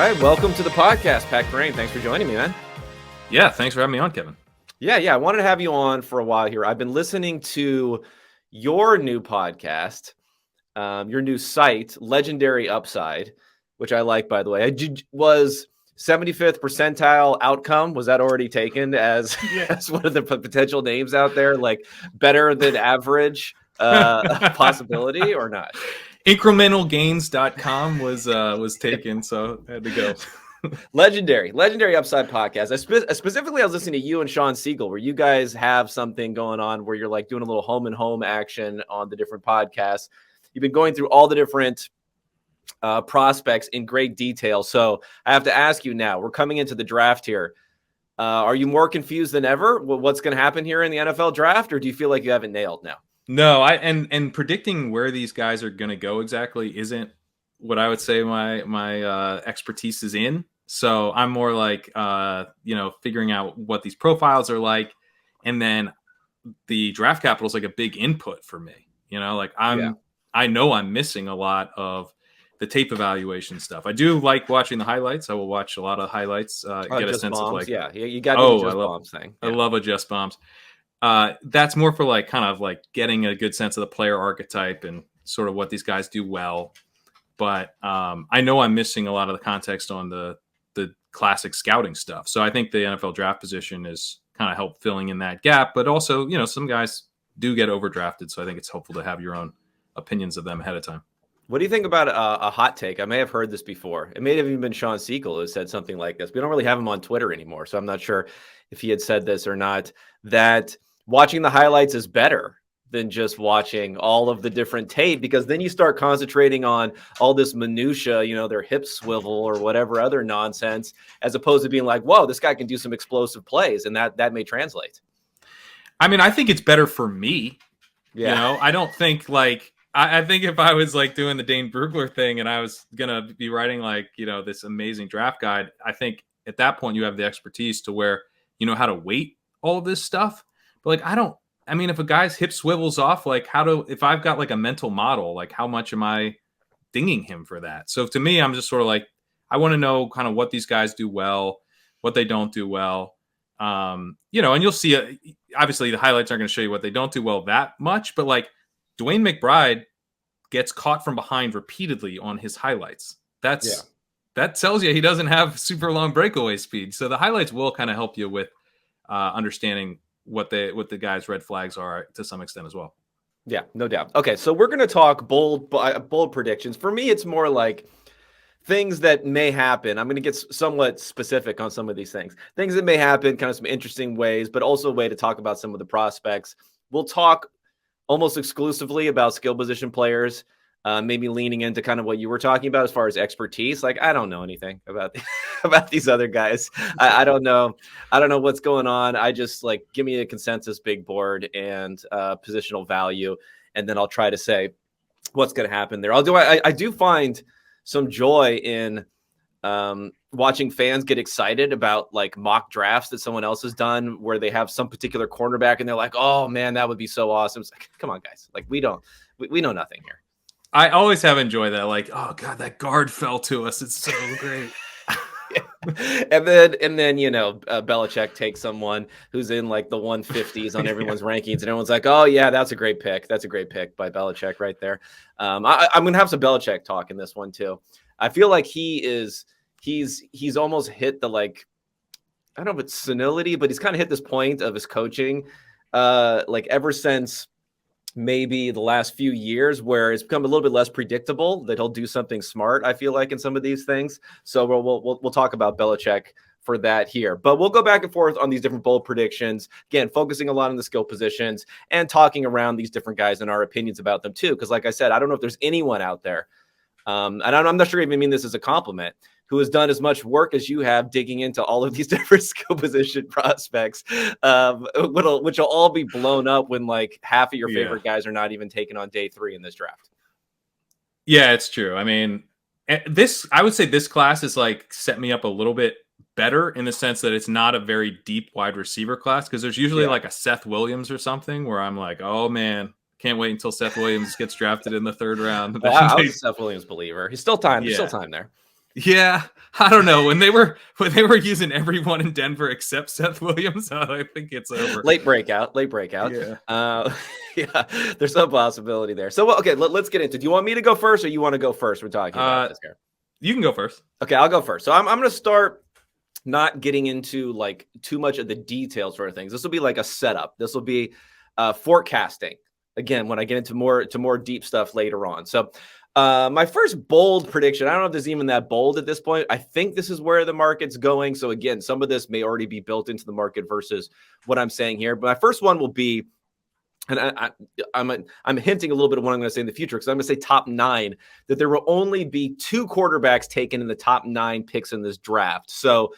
right, welcome to the podcast, Pat Kerrane. Thanks for joining me, man. Yeah, thanks for having me on, Kevin. Yeah, I wanted to have you on for a while here. I've been listening to your new podcast, your new site, Legendary Upside, which I like, by the way. Was 75th percentile outcome, was that already taken as, as one of the potential names out there, like better than average possibility or not? Incrementalgains.com was taken, so I had to go. Legendary Upside podcast. Specifically, I was listening to you and Sean Siegel, where you guys have something going on where you're like doing a little home and home action on the different podcasts. You've been going through all the different prospects in great detail. So I have to ask you now, we're coming into the draft here. Are you more confused than ever? What's going to happen here in the NFL draft, or do you feel like you have it nailed now? No, and predicting where these guys are going to go exactly isn't what I would say my expertise is in. So I'm more like figuring out what these profiles are like, and then the draft capital is like a big input for me. I know I'm missing a lot of the tape evaluation stuff. I do like watching the highlights. I will watch a lot of highlights, get a sense bombs. of like, you got the just bombs thing. I love a just bombs. That's more for like kind of like getting a good sense of the player archetype and sort of what these guys do well. But I know I'm missing a lot of the context on the classic scouting stuff. So I think the NFL draft position is kind of help filling in that gap. But also, some guys do get overdrafted. So I think it's helpful to have your own opinions of them ahead of time. What do you think about a hot take? I may have heard this before. It may have even been Sean Siegel who said something like this. We don't really have him on Twitter anymore, so I'm not sure if he had said this or not, that watching the highlights is better than just watching all of the different tape, because then you start concentrating on all this minutia, their hip swivel or whatever other nonsense, as opposed to being like, whoa, this guy can do some explosive plays, and that may translate. I mean, I think it's better for me. Yeah. I don't think like, I think if I was like doing the Dane Brugler thing and I was going to be writing like, this amazing draft guide, I think at that point you have the expertise to where you know how to weight all of this stuff. But like, if a guy's hip swivels off, like if I've got like a mental model, like how much am I dinging him for that? So to me, I'm just sort of like, I want to know kind of what these guys do well, what they don't do well. And you'll see, obviously the highlights aren't going to show you what they don't do well that much, but like Dwayne McBride gets caught from behind repeatedly on his highlights. That tells you he doesn't have super long breakaway speed. So the highlights will kind of help you with understanding what the guys' red flags are to some extent as well. Yeah, no doubt. Okay, so we're going to talk bold predictions. For me, it's more like things that may happen. I'm going to get somewhat specific on some of these things. Things that may happen, kind of some interesting ways, but also a way to talk about some of the prospects. We'll talk almost exclusively about skill position players, maybe leaning into kind of what you were talking about as far as expertise. Like, I don't know anything about about these other guys. I don't know. I don't know what's going on. I just like, give me a consensus big board and positional value, and then I'll try to say what's going to happen there. I do find some joy in watching fans get excited about like mock drafts that someone else has done where they have some particular cornerback and they're like, oh man, that would be so awesome. It's like, come on guys. Like we know nothing here. I always have enjoyed that. Like, oh God, that guard fell to us. It's so great. And then Belichick takes someone who's in like the 150s on everyone's rankings, and everyone's like, oh yeah, that's a great pick. That's a great pick by Belichick right there. I'm going to have some Belichick talk in this one too. I feel like he's almost hit the, like, I don't know if it's senility, but he's kind of hit this point of his coaching, like ever since maybe the last few years, where it's become a little bit less predictable that he'll do something smart, I feel like, in some of these things. So we'll talk about Belichick for that here, but we'll go back and forth on these different bold predictions, again, focusing a lot on the skill positions and talking around these different guys and our opinions about them too. Because like I said, I don't know if there's anyone out there, and I'm not sure I even mean this as a compliment, who has done as much work as you have digging into all of these different skill position prospects, which will all be blown up when like half of your favorite guys are not even taken on day 3 in this draft. Yeah, it's true. I mean, I would say this class has like set me up a little bit better in the sense that it's not a very deep wide receiver class, because there's usually like a Seth Williams or something where I'm like, oh man, can't wait until Seth Williams gets drafted in the 3rd round. I was a Seth Williams believer. He's still time. There's still time there. Yeah, I don't know. When they were using everyone in Denver except Seth Williams, I think it's over. Late breakout. Yeah. Yeah, there's some possibility there. So, okay, let's get into it. Do you want me to go first or you want to go first? We're talking about this here. You can go first. Okay, I'll go first. So I'm going to start not getting into like too much of the details sort of things. This will be like a setup. This will be forecasting. Again, when I get into more deep stuff later on. So my first bold prediction, I don't know if this is even that bold at this point. I think this is where the market's going. So again, some of this may already be built into the market versus what I'm saying here. But my first one will be, and I'm hinting a little bit of what I'm going to say in the future, because I'm going to say top 9, that there will only be 2 quarterbacks taken in the top 9 picks in this draft. So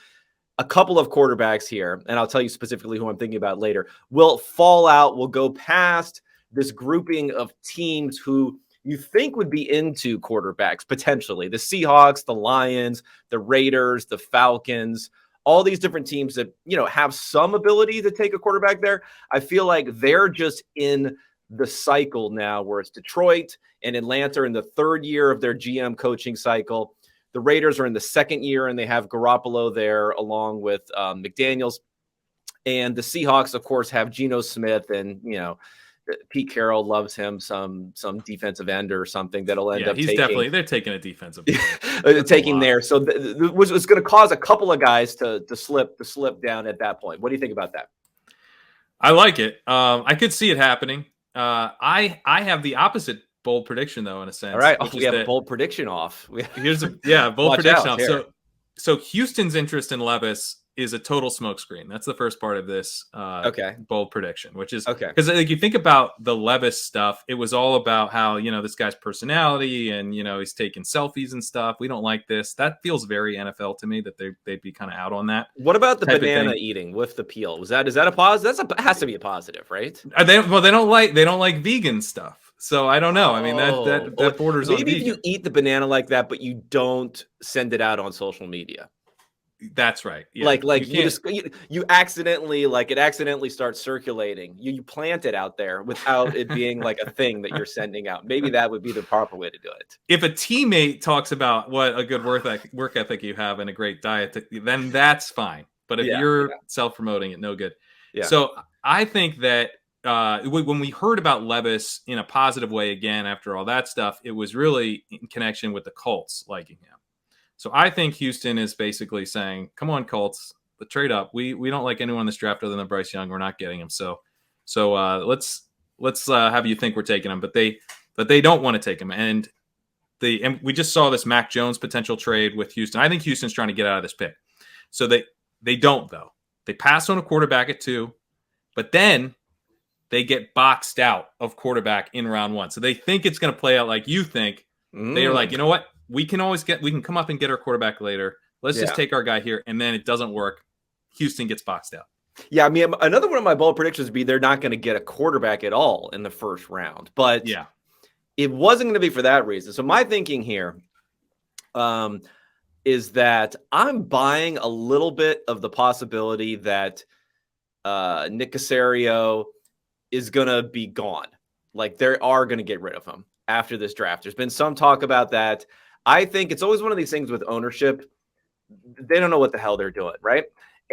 a couple of quarterbacks here, and I'll tell you specifically who I'm thinking about later, will fall out, will go past this grouping of teams who you think would be into quarterbacks potentially. The Seahawks, the Lions, the Raiders, the Falcons, all these different teams that, have some ability to take a quarterback there. I feel like they're just in the cycle now where it's Detroit and Atlanta are in the 3rd year of their GM coaching cycle. The Raiders are in the 2nd year, and they have Garoppolo there along with McDaniels. And the Seahawks, of course, have Geno Smith, and Pete Carroll loves him, some defensive end or something that'll end up taking. They're taking a defensive taking there. So it's going to cause a couple of guys to slip down at that point. What do you think about that? I like it. I could see it happening. I have the opposite bold prediction, though, in a sense. All right, we have a bold prediction off. Here's a bold prediction off. So Houston's interest in Levis is a total smokescreen. That's the first part of this bold prediction, which is because like you think about the Levis stuff, it was all about how this guy's personality and he's taking selfies and stuff. We don't like this. That feels very NFL to me, that they'd be kind of out on that. What about the banana eating with the peel? Is that a positive? Has to be a positive, right? They don't like vegan stuff. So I don't know. I mean that borders on vegan. Maybe if you eat the banana like that, but you don't send it out on social media. That's right. Yeah. Like you accidentally, like it accidentally starts circulating. You plant it out there without it being like a thing that you're sending out. Maybe that would be the proper way to do it. If a teammate talks about what a good work ethic you have and a great diet, then that's fine. But if you're self-promoting it, no good. Yeah. So I think that when we heard about Levis in a positive way again after all that stuff, it was really in connection with the Colts liking him. So I think Houston is basically saying, "Come on, Colts, the trade up. We don't like anyone in this draft other than Bryce Young. We're not getting him. So let's have you think we're taking him, but they don't want to take him. And we just saw this Mac Jones potential trade with Houston. I think Houston's trying to get out of this pick. So they don't though. They pass on a quarterback at 2, but then they get boxed out of quarterback in round 1. So they think it's going to play out like you think. They are like, you know what? We can come up and get our quarterback later. Let's just take our guy here. And then it doesn't work. Houston gets boxed out. Yeah. I mean, another one of my bold predictions would be they're not going to get a quarterback at all in the first round, but it wasn't going to be for that reason. So my thinking here is that I'm buying a little bit of the possibility that Nick Caserio is going to be gone. Like they are going to get rid of him after this draft. There's been some talk about that. I think it's always one of these things with ownership. They don't know what the hell they're doing, right?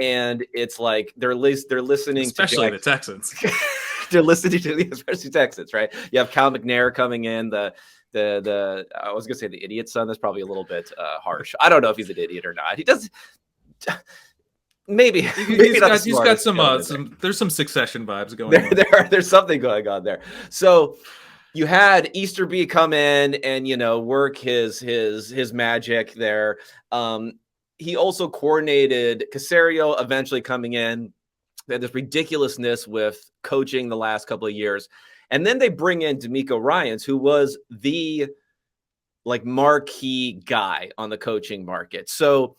And it's like they're listening, especially the Texans. They're listening to especially Texans, right? You have Cal McNair coming in. The I was gonna say the idiot son. That's probably a little bit harsh. I don't know if he's an idiot or not. He does. Maybe he's got some. There's some Succession vibes going on. There's something going on there. So. You had Easterby come in and, work his magic there. He also coordinated Caserio eventually coming in. They had this ridiculousness with coaching the last couple of years. And then they bring in DeMeco Ryans, who was the marquee guy on the coaching market. So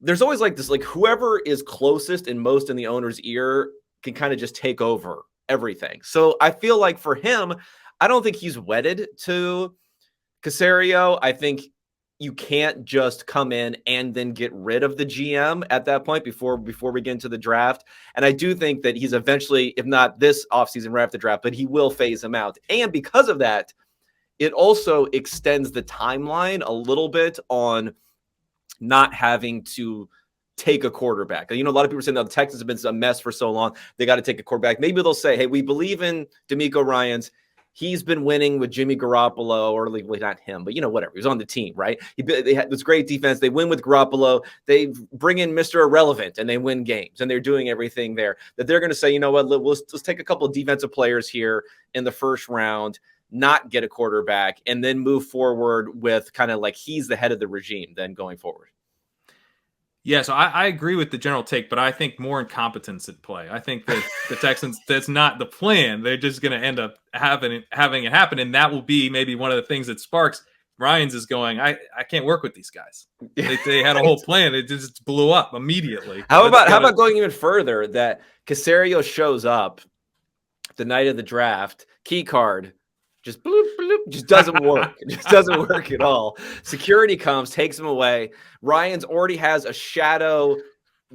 there's always this, whoever is closest and most in the owner's ear can kind of just take over everything. So I feel like for him, I don't think he's wedded to Caserio. I think you can't just come in and then get rid of the GM at that point before we get into the draft. And I do think that he's eventually, if not this offseason right after the draft, but he will phase him out. And because of that, it also extends the timeline a little bit on not having to take a quarterback. You know, a lot of people are saying that the Texans have been a mess for so long, they got to take a quarterback. Maybe they'll say, hey, we believe in D'Amico Ryans. He's been winning with Jimmy Garoppolo, or well, not him, but, you know, whatever. He was on the team, right? They had this great defense. They win with Garoppolo. They bring in Mr. Irrelevant, and they win games, and they're doing everything there. That they're going to say, you know what, let's take a couple of defensive players here in the first round, not get a quarterback, and then move forward with kind of like he's the head of the regime then going forward. Yeah, so I agree with the general take, but I think more incompetence at play. I think that the Texans, that's not the plan. They're just going to end up having it happen, and that will be maybe one of the things that sparks Ryans is going, I can't work with these guys. They had a whole plan. It just blew up immediately. How about going even further, that Caserio shows up the night of the draft, key card, just bloop, bloop, just doesn't work. It just doesn't work at all. Security comes, takes him away. Ryans already has a shadow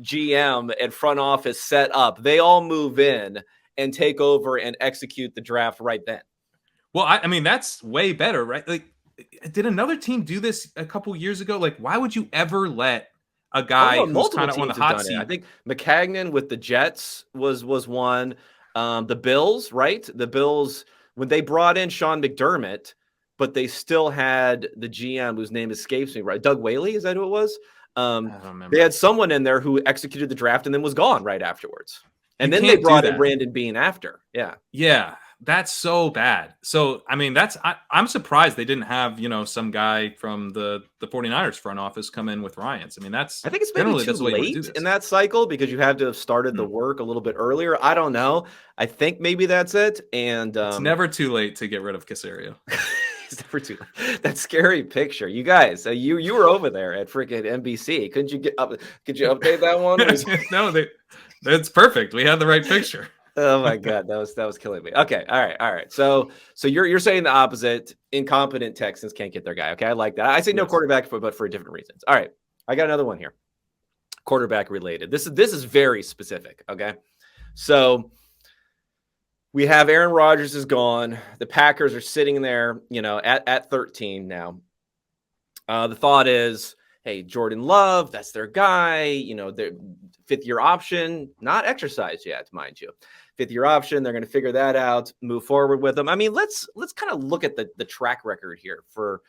GM and front office set up. They all move in and take over and execute the draft right then. Well, I mean, that's way better, right? Like, did another team do this a couple years ago? Like, why would you ever let a guy who's kind of on the hot seat? I think McCagnon with the Jets was one. The Bills, right? The Bills, when they brought in Sean McDermott, but they still had the GM whose name escapes me, right? Doug Whaley, is that who it was? I don't remember. They had someone in there who executed the draft and then was gone right afterwards. And then they brought in Brandon Beane after. Yeah. Yeah. That's so bad. So, I mean, I'm surprised they didn't have, you know, some guy from the 49ers front office come in with Ryans. I mean, I think it's maybe too late in that cycle because you have to have started the work a little bit earlier. I don't know. I think maybe that's it. And it's never too late to get rid of Caserio. It's never too late. That scary picture. You guys, you were over there at freaking NBC. Couldn't you could you update that one? No, that's perfect. We had the right picture. Oh my God, that was killing me. Okay, all right. So you're saying the opposite. Incompetent Texans can't get their guy. Okay, I like that. I say no quarterback, but for different reasons. All right, I got another one here. Quarterback related. This is very specific. Okay, so we have Aaron Rodgers is gone. The Packers are sitting there, you know, at 13 now. The thought is, hey, Jordan Love, that's their guy. You know, their fifth-year option, not exercised yet, mind you. Fifth-year option, they're going to figure that out, move forward with them. I mean, let's kind of look at the track record here for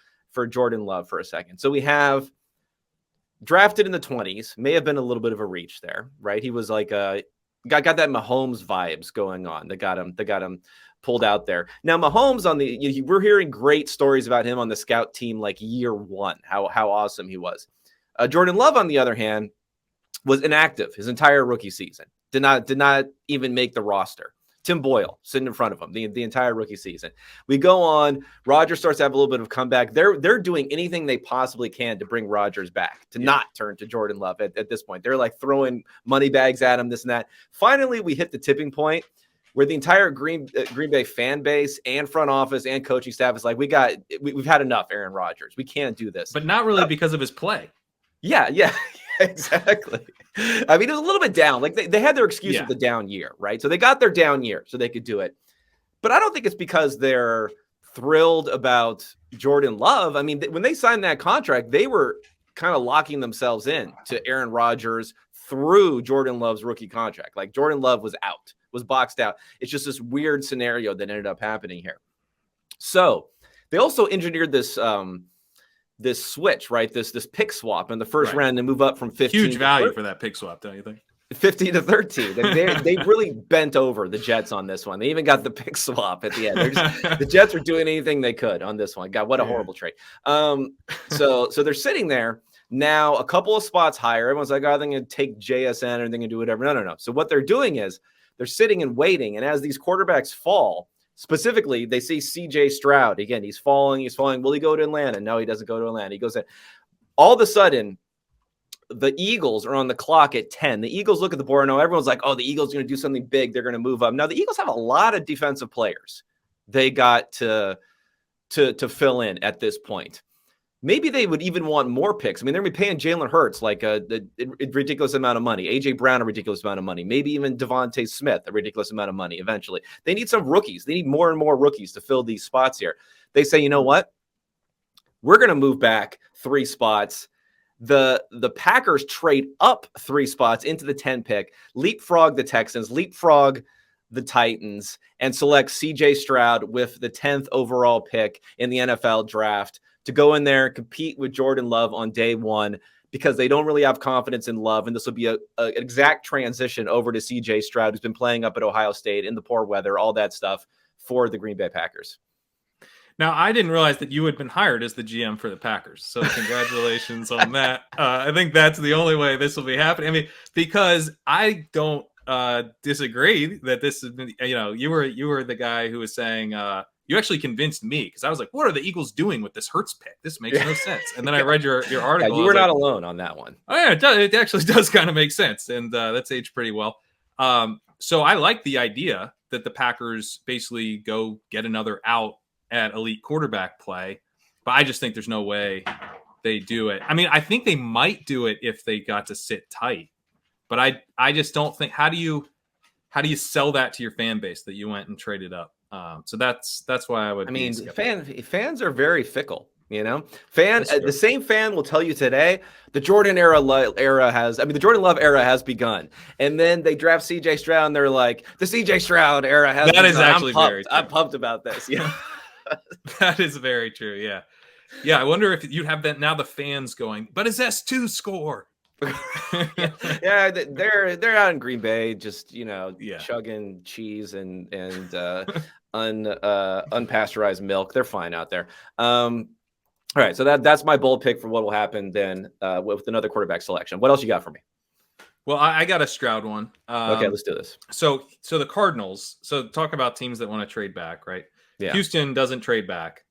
Jordan Love for a second. So we have drafted in the 20s, may have been a little bit of a reach there, right? He was like got that Mahomes vibes going on that got him pulled out there. Now Mahomes we're hearing great stories about him on the scout team, like year one, how awesome he was. Jordan Love, on the other hand, was inactive his entire rookie season. Did not even make the roster. Tim Boyle sitting in front of him the entire rookie season. We go on. Rodgers starts to have a little bit of comeback. They're doing anything they possibly can to bring Rodgers back, to not turn to Jordan Love at this point. They're like throwing money bags at him, this and that. Finally, we hit the tipping point where the entire Green Bay fan base and front office and coaching staff is like, we've had enough, Aaron Rodgers. We can't do this. But not really because of his play. Yeah, exactly. I mean, it was a little bit down. Like they had their excuse of the down year, right? So they got their down year so they could do it. But I don't think it's because they're thrilled about Jordan Love. I mean, when they signed that contract, they were kind of locking themselves in to Aaron Rodgers through Jordan Love's rookie contract. Like Jordan Love was out, was boxed out. It's just this weird scenario that ended up happening here. So they also engineered this this switch, right? This pick swap in the first round to move up from 15. Huge value for that pick swap, don't you think? 15 to 13. They really bent over the Jets on this one. They even got the pick swap at the end. The Jets are doing anything they could on this one. God, what a horrible trade. So they're sitting there now, a couple of spots higher. Everyone's like, oh, they're going to take JSN or they're going to do whatever. No. So what they're doing is they're sitting and waiting. And as these quarterbacks fall, specifically, they see C.J. Stroud. Again, he's falling. Will he go to Atlanta? No, he doesn't go to Atlanta. He goes in. All of a sudden, the Eagles are on the clock at 10. The Eagles look at the board. No, everyone's like, oh, the Eagles are going to do something big. They're going to move up. Now, the Eagles have a lot of defensive players they got to fill in at this point. Maybe they would even want more picks. I mean, they're going to be paying Jalen Hurts like a ridiculous amount of money. A.J. Brown, a ridiculous amount of money. Maybe even Devontae Smith, a ridiculous amount of money eventually. They need some rookies. They need more and more rookies to fill these spots here. They say, you know what? We're going to move back 3 spots. The Packers trade up 3 spots into the 10 pick, leapfrog the Texans, leapfrog the Titans, and select CJ Stroud with the 10th overall pick in the NFL draft to go in there and compete with Jordan Love on day one, because they don't really have confidence in Love. And this will be an exact transition over to CJ Stroud, who's been playing up at Ohio State in the poor weather, all that stuff for the Green Bay Packers. Now, I didn't realize that you had been hired as the GM for the Packers. So congratulations on that. I think that's the only way this will be happening. I mean, because I don't disagree that this is, you were the guy who was saying, you actually convinced me, because I was like, what are the Eagles doing with this Hurts pick? This makes no sense. And then I read your article. Yeah, you were not alone on that one. Oh, yeah, it actually does kind of make sense. And that's aged pretty well. So I like the idea that the Packers basically go get another out at elite quarterback play, but I just think there's no way they do it. I mean, I think they might do it if they got to sit tight, but I just don't think, how do you sell that to your fan base that you went and traded up? So that's why I would. I mean, fans are very fickle. The same fan will tell you today the Jordan the Jordan Love era has begun, and then they draft CJ Stroud and they're like, the CJ Stroud era has begun. That is actually very true. I'm pumped about this. Yeah. That is very true. Yeah. Yeah. I wonder if you'd have that now, the fans going, but is S2 score? yeah, they're out in Green Bay, just chugging cheese and unpasteurized milk. They're fine out there. All right, so that's my bold pick for what will happen then with another quarterback selection. What else you got for me? Well, I got a Stroud one. Okay, let's do this. So the Cardinals. So talk about teams that want to trade back, right? Yeah. Houston doesn't trade back.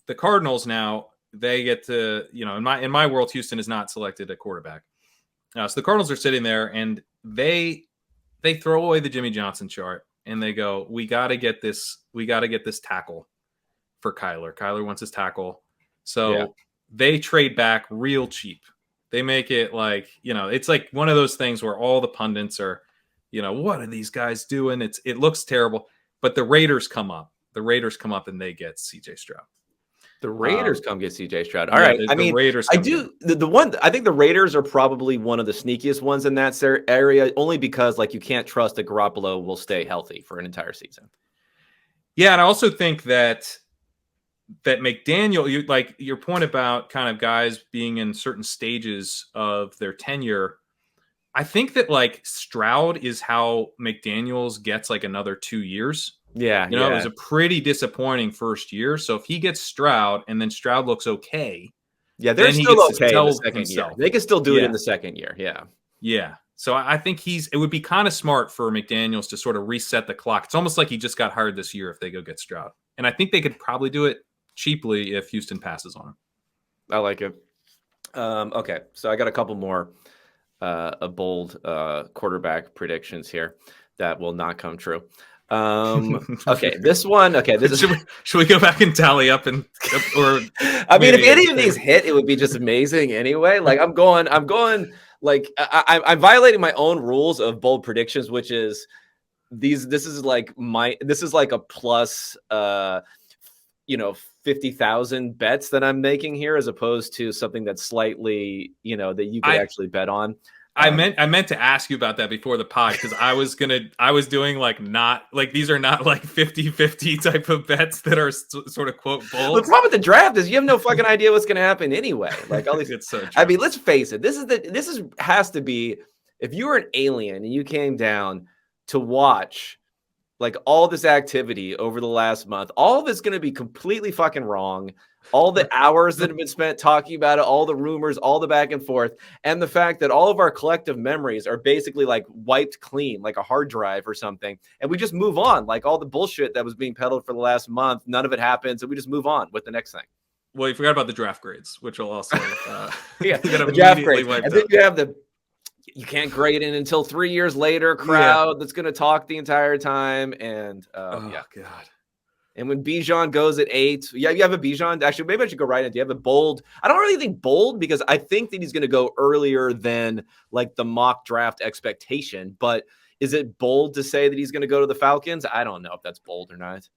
The Cardinals now, they get to, in my world, Houston is not selected at quarterback. So the Cardinals are sitting there and they throw away the Jimmy Johnson chart and they go, we got to get this tackle for Kyler. Kyler wants his tackle. So they trade back real cheap. They make it like, it's like one of those things where all the pundits are, what are these guys doing? It looks terrible, but the Raiders come up. And they get CJ Stroud. The Raiders come get CJ Stroud. All right. The Raiders. I do. The one, I think the Raiders are probably one of the sneakiest ones in that area, only because you can't trust that Garoppolo will stay healthy for an entire season. Yeah. And I also think that McDaniel, your point about kind of guys being in certain stages of their tenure, I think that Stroud is how McDaniels gets another 2 years. Yeah. It was a pretty disappointing first year. So if he gets Stroud and then Stroud looks okay. Yeah, they're still okay in the second year. They can still do it in the second year. Yeah. Yeah. So I think it would be kind of smart for McDaniels to sort of reset the clock. It's almost like he just got hired this year if they go get Stroud. And I think they could probably do it cheaply if Houston passes on him. I like it. Okay. So I got a couple more bold quarterback predictions here that will not come true. Okay, this one. Okay, should we go back and tally up or? I mean, if any of these hit, it would be just amazing. Anyway, I'm going. I'm violating my own rules of bold predictions, which is these. This is like a plus. 50,000 bets that I'm making here, as opposed to something that's slightly, that you could actually bet on. I meant to ask you about that before the pod, because I was doing these are not 50-50 type of bets that are sort of quote bold. The problem with the draft is you have no fucking idea what's going to happen anyway. All these, it's so true. I mean, let's face it. Has to be, if you were an alien and you came down to watch all this activity over the last month, all of it's going to be completely fucking wrong. All the hours that have been spent talking about it, all the rumors, all the back and forth, and the fact that all of our collective memories are basically wiped clean, like a hard drive or something. And we just move on. All the bullshit that was being peddled for the last month, none of it happens. And we just move on with the next thing. Well, you forgot about the draft grades, which will also the draft grades. And then you have you can't grade in until 3 years later crowd that's going to talk the entire time. And God. And when Bijan goes at 8, you have a Bijan. Actually, maybe I should go right into. You have a bold. I don't really think bold, because I think that he's going to go earlier than the mock draft expectation. But is it bold to say that he's going to go to the Falcons? I don't know if that's bold or not.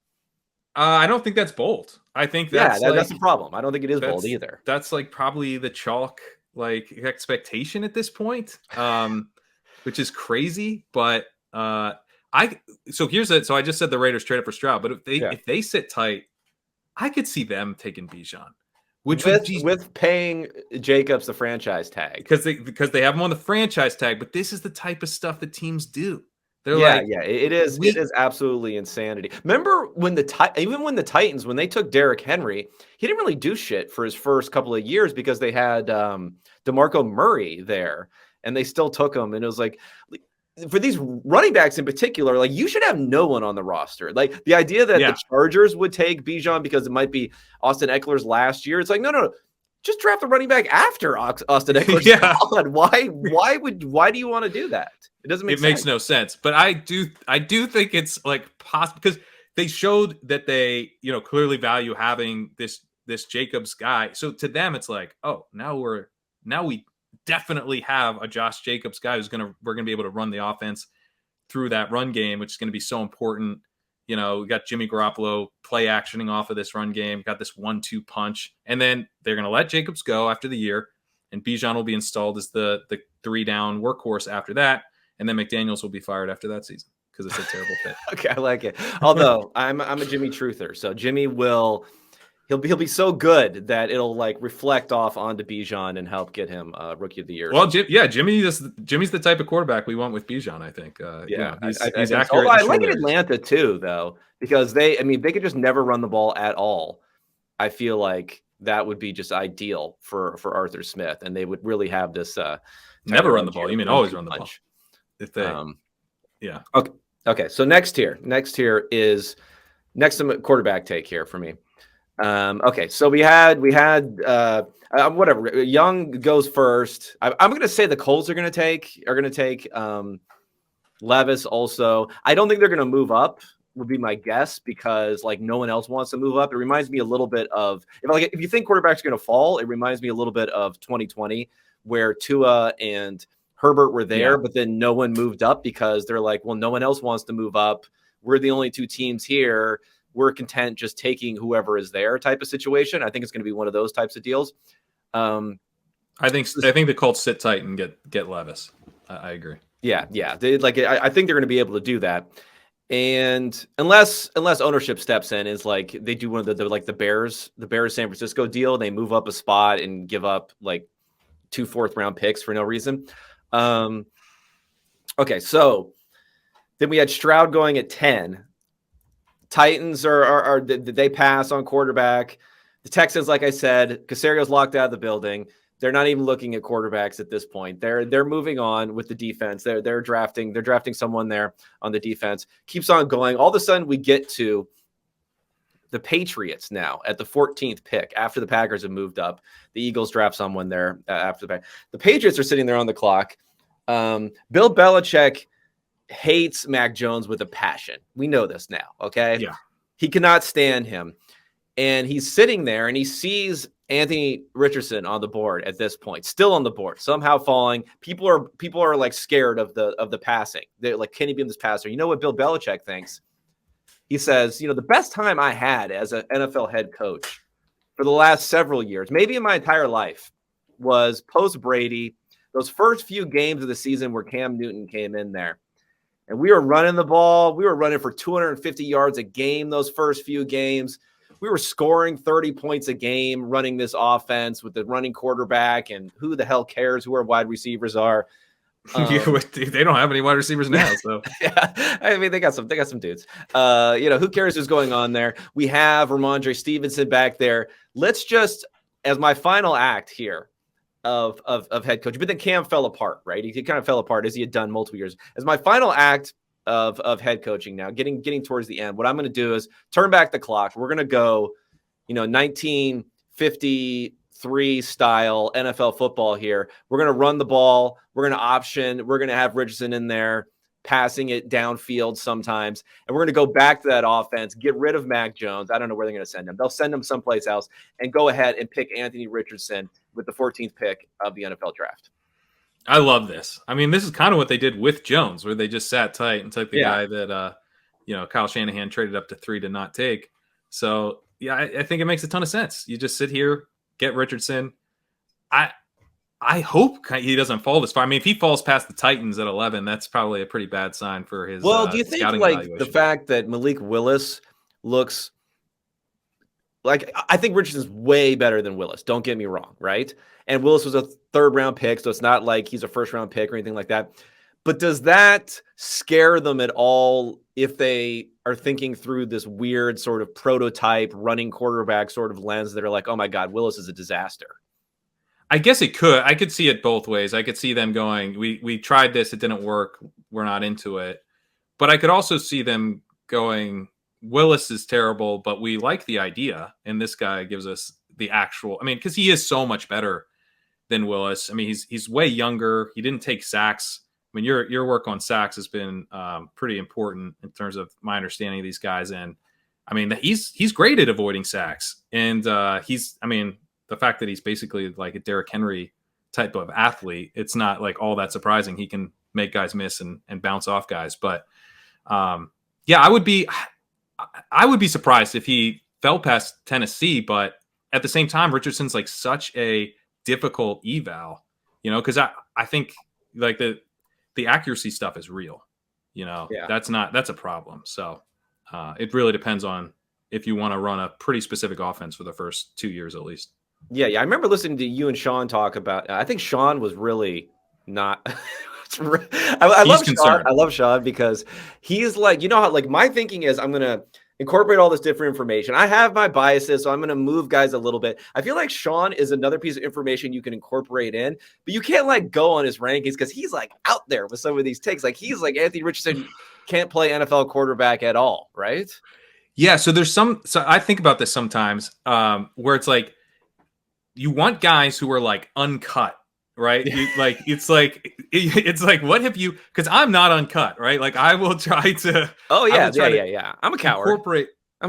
I don't think that's bold. I think that's the problem. I don't think it is bold either. That's probably the chalk like expectation at this point, which is crazy. But I so here's it. So I just said the Raiders trade up for Stroud, but Yeah. if they sit tight, I could see them taking Bijan, which would be With paying Jacobs the franchise tag. because they have him on the franchise tag. But this is the type of stuff that teams do. They're Yeah, like, yeah, it is absolutely insanity. Remember when even when the Titans, when they took Derrick Henry, he didn't really do shit for his first couple of years because they had DeMarco Murray there, and they still took him. And it was like, for these running backs in particular, like you should have no one on the roster. Like the idea that the yeah, Chargers would take Bijan because it might be Austin Eckler's last year. It's like, no. Just draft the running back after Austin Eckler's yeah. gone. Why do you want to do that? It doesn't make It sense. makes no sense. But I do think it's like possible because they showed that they, clearly value having this Jacobs guy. So to them, it's like, oh, now we definitely have a Josh Jacobs guy we're gonna be able to run the offense through that run game, which is gonna be so important. We got Jimmy Garoppolo play actioning off of this run game, got this 1-2 punch, and then they're gonna let Jacobs go after the year, and Bijan will be installed as the 3-down workhorse after that. And then McDaniels will be fired after that season because it's a terrible fit. Okay, I like it. Although I'm a Jimmy truther, so Jimmy he'll be so good that it'll like reflect off onto Bijan and help get him Rookie of the Year. Well, Jimmy's the type of quarterback we want with Bijan. I think. He's I accurate. so. I like in Atlanta too, though, because they could just never run the ball at all. I feel like that would be just ideal for Arthur Smith, and they would really have this. Never run the ball. You mean always run the ball? If they, yeah. Okay. So next tier is next to quarterback take here for me. Okay. So we had whatever. Young goes first. I'm going to say the Colts are going to take Levis also. I don't think they're going to move up, would be my guess, because like no one else wants to move up. It reminds me a little bit of if you think quarterbacks are going to fall, it reminds me a little bit of 2020 where Tua and Herbert were there, but then no one moved up because they're like, well, no one else wants to move up. We're the only two teams here. We're content just taking whoever is there type of situation. I think it's going to be one of those types of deals. I think the Colts sit tight and get Levis. I agree. Yeah. I think they're going to be able to do that. And unless ownership steps in, is like they do one of the Bears San Francisco deal, they move up a spot and give up like 2 4th-round picks for no reason. Okay, so then we had Stroud going at 10. Titans they pass on quarterback. The Texans, like I said, Casario's locked out of the building. They're not even looking at quarterbacks at this point. They're moving on with the defense. They're drafting someone there on the defense. Keeps on going. All of a sudden, we get to the Patriots now at the 14th pick after the Packers have moved up. The Eagles draft someone there after the Patriots are sitting there on the clock. Bill Belichick hates Mac Jones with a passion. We know this now, okay? Yeah. He cannot stand him. And he's sitting there and he sees Anthony Richardson on the board at this point, still on the board, somehow falling. People are like scared of the passing. They're like, can he be this passer? You know what Bill Belichick thinks? He says, the best time I had as an NFL head coach for the last several years, maybe in my entire life, was post Brady, those first few games of the season where Cam Newton came in there. And we were running the ball. We were running for 250 yards a game those first few games. We were scoring 30 points a game running this offense with the running quarterback, and who the hell cares who our wide receivers are. They don't have any wide receivers now, so yeah, I mean they got some dudes. Who cares who's going on there? We have Ramondre Stevenson back there. Let's just, as my final act here of head coach, but then Cam fell apart, right? He kind of fell apart as he had done multiple years. As my final act of head coaching now, getting towards the end, what I'm going to do is turn back the clock. We're going to go, 1953 style NFL football here. We're going to run the ball. We're going to option. We're going to have Richardson in there passing it downfield sometimes. And we're going to go back to that offense, get rid of Mac Jones. I don't know where they're going to send him. They'll send him someplace else and go ahead and pick Anthony Richardson with the 14th pick of the NFL draft. I love this. I mean, this is kind of what they did with Jones, where they just sat tight and took the guy that, Kyle Shanahan traded up to 3 to not take. So, yeah, I think it makes a ton of sense. You just sit here, get Richardson. I hope he doesn't fall this far. I mean, if he falls past the Titans at 11, that's probably a pretty bad sign for his Well, do you think scouting like the evaluation. fact that Malik Willis looks like, I think Richardson's way better than Willis. Don't get me wrong, right? And Willis was a third round pick, so it's not like he's a first round pick or anything like that. But does that scare them at all if they are thinking through this weird sort of prototype running quarterback sort of lens that are like, oh my God, Willis is a disaster? I guess it could. I could see it both ways. I could see them going, we tried this, it didn't work, we're not into it. But I could also see them going, Willis is terrible, but we like the idea, and this guy gives us the actual. I mean, because he is so much better than Willis. I mean, he's way younger. He didn't take sacks. I mean, your work on sacks has been pretty important in terms of my understanding of these guys. And I mean, he's great at avoiding sacks, and I mean, the fact that he's basically like a Derrick Henry type of athlete, it's not like all that surprising. He can make guys miss and bounce off guys. But yeah, I would be surprised if he fell past Tennessee. But at the same time, Richardson's like such a difficult eval, because I think like the accuracy stuff is real. Yeah. That's a problem. So it really depends on if you want to run a pretty specific offense for the first 2 years at least. Yeah. I remember listening to you and Sean talk about, I think Sean was really not. I love Sean. I love Sean because he's like, how like my thinking is I'm going to incorporate all this different information. I have my biases, so I'm going to move guys a little bit. I feel like Sean is another piece of information you can incorporate in, but you can't like go on his rankings because he's like out there with some of these takes. Like he's like Anthony Richardson can't play NFL quarterback at all, right? Yeah. So so I think about this sometimes where it's like you want guys who are like uncut. Right. It's like, what have you, because I'm not uncut, right? Like I will try to. Oh yeah. Yeah. I'm a coward.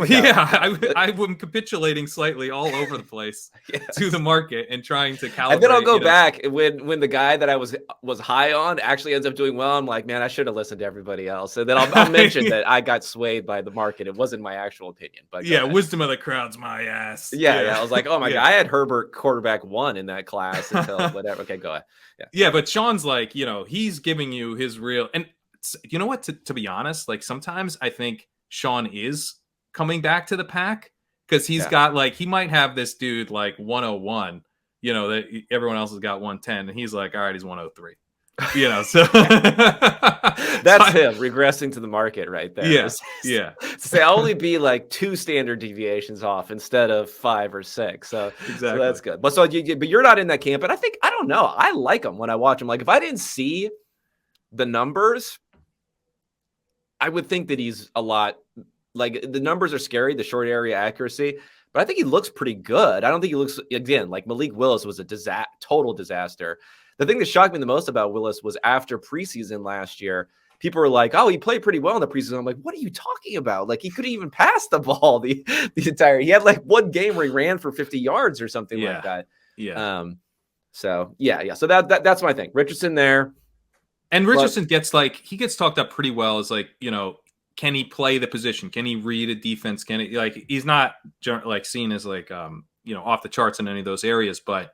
Yeah. I'm capitulating slightly all over the place to the market and trying to calibrate. And then I'll go back when the guy that I was high on actually ends up doing well. I'm like, man, I should have listened to everybody else. And then I'll mention that I got swayed by the market. It wasn't my actual opinion, but yeah, wisdom of the crowd's my ass. Yeah. I was like, oh my God, I had Herbert quarterback 1 in that class until whatever. Okay, go ahead. Yeah, but Sean's like, he's giving you his real, and you know what? To be honest, like sometimes I think Sean is coming back to the pack because he's got like, he might have this dude like 101, that everyone else has got 110, and he's like, all right, he's 103. So that's him regressing to the market right there. Yeah. Say I'll only be like 2 standard deviations off instead of 5 or 6. So exactly, so that's good. But but you're not in that camp. And I don't know. I like him when I watch him. Like if I didn't see the numbers, I would think that he's a lot. Like the numbers are scary, the short area accuracy, but I think he looks pretty good. I don't think he looks, again, like Malik Willis was a total disaster. The thing that shocked me the most about Willis was after preseason last year, people were like, oh, he played pretty well in the preseason. I'm like, what are you talking about? Like he couldn't even pass the ball the entire, he had like one game where he ran for 50 yards or something like that. Yeah. So that's my thing. Richardson there. And Richardson gets talked up pretty well as like, can he play the position? Can he read a defense? Can he he's not like seen as like, off the charts in any of those areas, but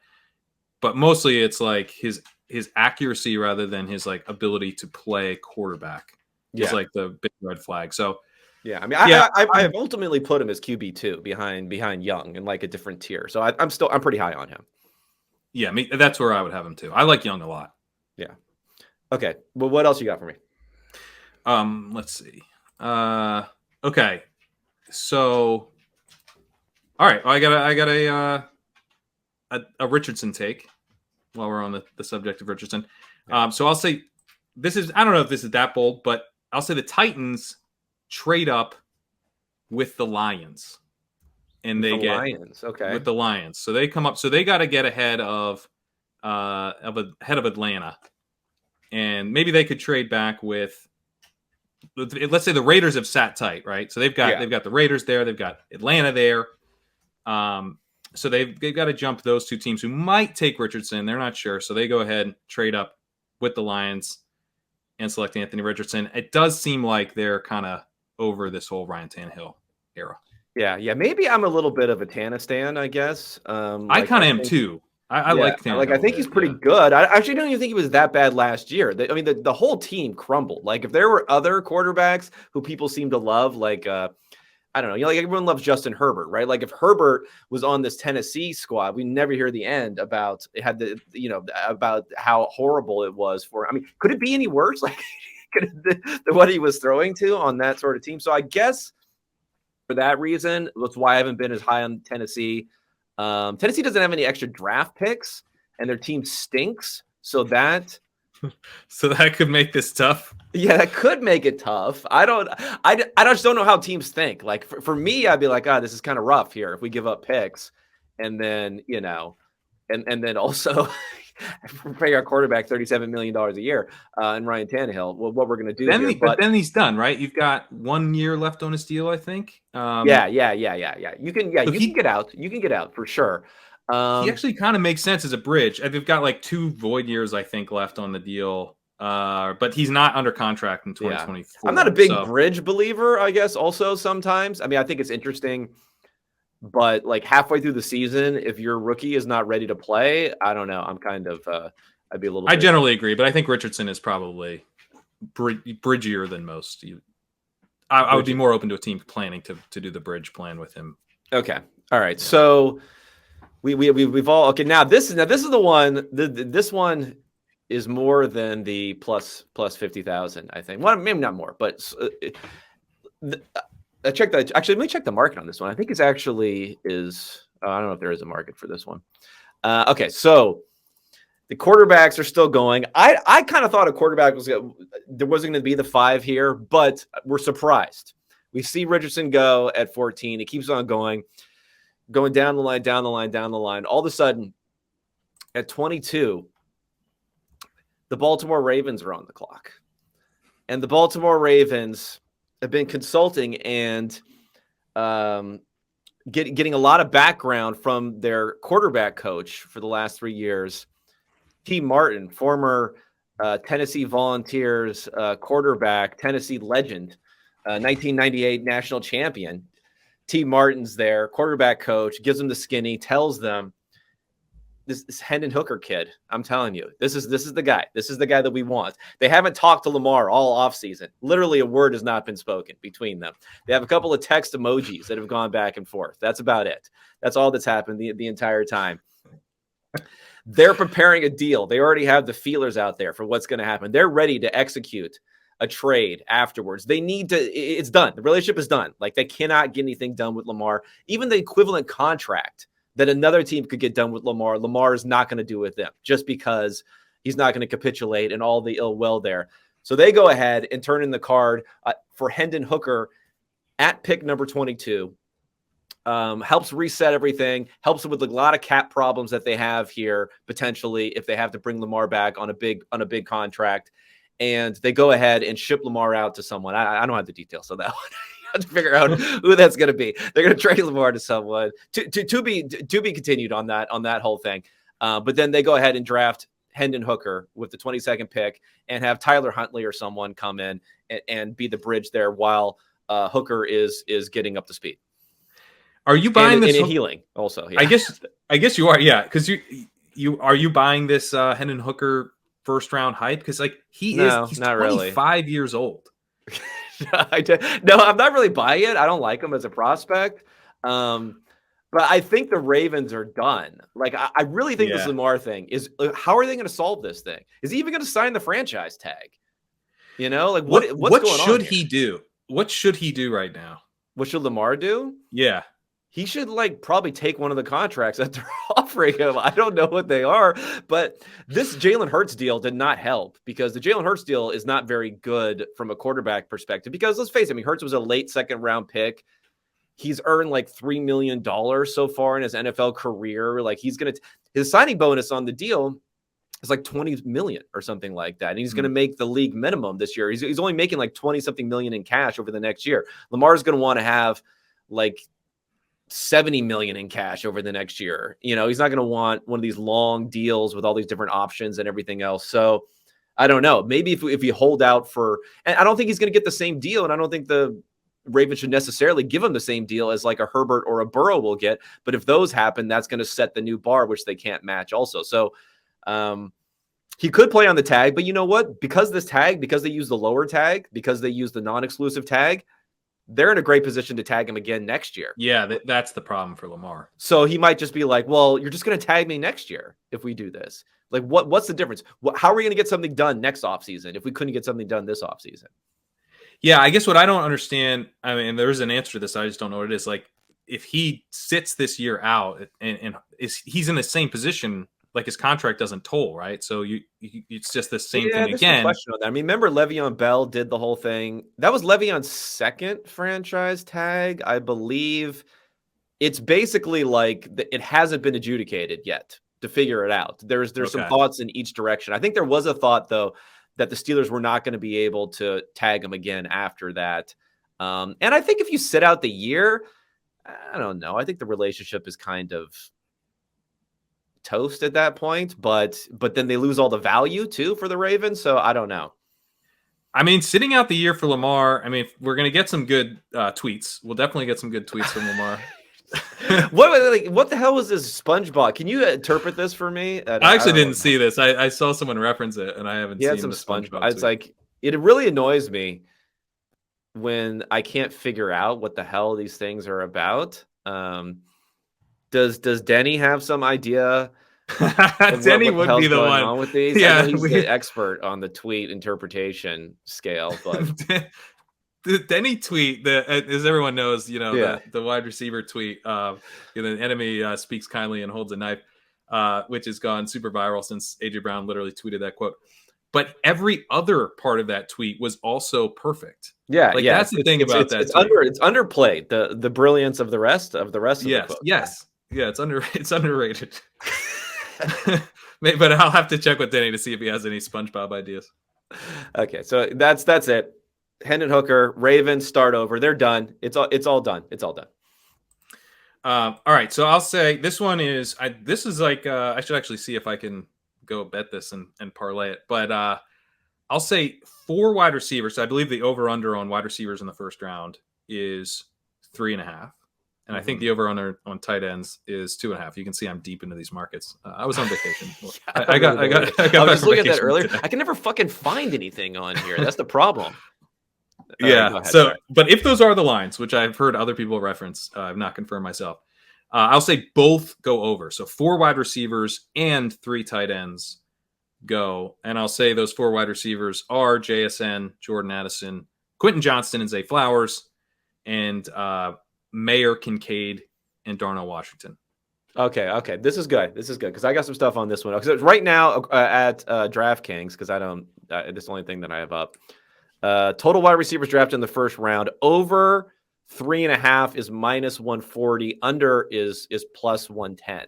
mostly it's like his accuracy rather than his like ability to play quarterback is like the big red flag. So yeah, I mean, I have ultimately put him as QB2 behind Young in like a different tier. So I'm pretty high on him. Yeah, that's where I would have him too. I like Young a lot. Yeah. Okay. Well, what else you got for me? Let's see. Okay. So, all right. I got a Richardson take while we're on the subject of Richardson. So I'll say I don't know if this is that bold, but I'll say the Titans trade up with the Lions. And with the Lions. So they come up. So they got to get ahead of Atlanta. And maybe they could trade back with, let's say the Raiders have sat tight, right? So they've got the Raiders there, they've got Atlanta there. So they've got to jump those 2 teams who might take Richardson. They're not sure. So they go ahead and trade up with the Lions and select Anthony Richardson. It does seem like they're kind of over this whole Ryan Tannehill era. Yeah. Maybe I'm a little bit of a Tannehill stan, I guess. I kind of am too. I Yeah, like like I Tannehill a think he's bit. pretty Yeah. good. I actually don't even think he was that bad last year. I mean, the whole team crumbled. Like if there were other quarterbacks who people seem to love, like I don't know, like everyone loves Justin Herbert, right? Like if Herbert was on this Tennessee squad, we never hear the end about it had the about how horrible it was for. I mean, could it be any worse? Like what he was throwing to on that sort of team. So I guess for that reason, that's why I haven't been as high on Tennessee. Tennessee doesn't have any extra draft picks, and their team stinks. So that could make this tough. yeah, that could make it tough. I just don't know how teams think. Like for me, I'd be like, this is kind of rough here if we give up picks, and then and then also pay our quarterback $37 million a year and Ryan Tannehill. Well, what we're going to do here, But then he's done, right? You've got 1 year left on his deal, I think. Yeah. You can So you can get out. You can get out for sure. He actually kind of makes sense as a bridge. They've got like 2 void years, I think, left on the deal. But he's not under contract in 2024. I'm not a big bridge believer, I guess, also sometimes. I mean, I think it's interesting, but like halfway through the season, if your rookie is not ready to play, I don't know. I'm kind of, I'd be a little I bit. generally agree, but I think Richardson is probably bridgier than most. I would be more open to a team planning to do the bridge plan with him. Okay. All right. So we've all, okay. Now this is the one, this one is more than the plus 50,000, I think. Well, maybe not more, but I checked that. Actually, let me check the market on this one. I think it's actually is. I don't know if there is a market for this one. Okay, so the quarterbacks are still going. I kind of thought a quarterback there wasn't going to be the 5 here, but we're surprised. We see Richardson go at 14. He keeps on going down the line, down the line, down the line. All of a sudden, at 22, the Baltimore Ravens are on the clock, and the Baltimore Ravens have been consulting and getting a lot of background from their quarterback coach for the last 3 years, T. Martin, former Tennessee Volunteers quarterback, Tennessee legend, 1998 national champion. T. Martin's there, quarterback coach, gives them the skinny, tells them, this Hendon Hooker kid, I'm telling you, this is the guy. This is the guy that we want. They haven't talked to Lamar all offseason. Literally a word has not been spoken between them. They have a couple of text emojis that have gone back and forth. That's about it. That's all that's happened the entire time. They're preparing a deal. They already have the feelers out there for what's going to happen. They're ready to execute a trade afterwards. They need to, it's done. The relationship is done. Like they cannot get anything done with Lamar. Even the equivalent contract that another team could get done with Lamar is not going to do with them just because he's not going to capitulate and all the ill will there. So they go ahead and turn in the card for Hendon Hooker at pick number 22. Helps reset everything, helps with a lot of cap problems that they have here, potentially, if they have to bring Lamar back on a big contract. And they go ahead and ship Lamar out to someone. I don't have the details of that one. To figure out who that's going to be. They're going to trade Lamar to someone to be continued on that whole thing. But then they go ahead and draft Hendon Hooker with the 22nd pick and have Tyler Huntley or someone come in and be the bridge there while Hooker is getting up to speed. Are you buying this healing also? Yeah. I guess you are. Yeah. Cause are you buying this Hendon Hooker first round hype? Cause like he's not 25 really. Years old. No, I'm not really buying it. I don't like him as a prospect. But I think the Ravens are done. Like, I really think this Lamar thing is, how are they going to solve this thing? Is he even going to sign the franchise tag? You know, like what's going on? What should he do? What should he do right now? What should Lamar do? Yeah. He should probably take one of the contracts that they're offering him. I don't know what they are, but this Jalen Hurts deal did not help because the Jalen Hurts deal is not very good from a quarterback perspective because let's face it, I mean, Hurts was a late second round pick. He's earned like $3 million so far in his NFL career. Like his signing bonus on the deal is like 20 million or something like that. And he's going to make the league minimum this year. He's only making like 20 something million in cash over the next year. Lamar's going to want to have like 70 million in cash over the next year. You know, he's not going to want one of these long deals with all these different options and everything else. So I don't know. Maybe if you hold out and I don't think he's going to get the same deal. And I don't think the Ravens should necessarily give him the same deal as like a Herbert or a Burrow will get. But if those happen, that's going to set the new bar, which they can't match also. So he could play on the tag, but you know what? Because they use the lower tag, because they use the non-exclusive tag, they're in a great position to tag him again next year. Yeah, that's the problem for Lamar. So he might just be like, well, you're just going to tag me next year if we do this. Like, what's the difference? How are we going to get something done next offseason if we couldn't get something done this offseason? Yeah, I guess what I don't understand, I mean, there's an answer to this. I just don't know what it is. Like, if he sits this year out and he's in the same position, like his contract doesn't toll, right? So it's just the same thing again. Question on that. I mean, remember Le'Veon Bell did the whole thing. That was Le'Veon's second franchise tag, I believe. It's basically like it hasn't been adjudicated yet to figure it out. There's some thoughts in each direction. I think there was a thought though that the Steelers were not going to be able to tag him again after that. And I think if you sit out the year, I don't know. I think the relationship is kind of toast at that point, but then they lose all the value too for the Ravens. So I don't know. I mean, sitting out the year for Lamar, I mean, we're going to get some good tweets. We'll definitely get some good tweets from Lamar. What the hell was this SpongeBob? Can you interpret this for me? I actually didn't see this. I saw someone reference it, and I haven't seen some the SpongeBob. It's like it really annoys me when I can't figure out what the hell these things are about. Does Denny have some idea? Denny would be the one on with these. Yeah, he's the expert on the tweet interpretation scale, but. The Denny tweet, as everyone knows, the wide receiver tweet, the enemy speaks kindly and holds a knife, which has gone super viral since AJ Brown literally tweeted that quote. But every other part of that tweet was also perfect. Yeah, that's the thing about that. It's underplayed the brilliance of the rest of the quote. Yes, yeah, it's underrated. But I'll have to check with Denny to see if he has any SpongeBob ideas. Okay, so that's it. Hendon Hooker, Ravens start over. They're done. It's all done. It's all done. All right. So I'll say this one is. This is like I should actually see if I can go bet this and parlay it. But I'll say 4 wide receivers. I believe the over under on wide receivers in the first round is 3.5, and I think the over under on tight ends is 2.5. You can see I'm deep into these markets. I was on vacation. I was just looking at that earlier. Today. I can never fucking find anything on here. That's the problem. Yeah. Ahead, but if those are the lines, which I've heard other people reference, I've not confirmed myself. I'll say both go over. So 4 wide receivers and 3 tight ends go. And I'll say those 4 wide receivers are JSN, Jordan Addison, Quentin Johnston, and Zay Flowers, and Mayer, Kincaid, and Darnell Washington. Okay. This is good because I got some stuff on this one. Because right now at DraftKings, because I don't. This is the only thing that I have up. Total wide receivers drafted in the first round. Over 3.5 is minus 140. Under is plus 110.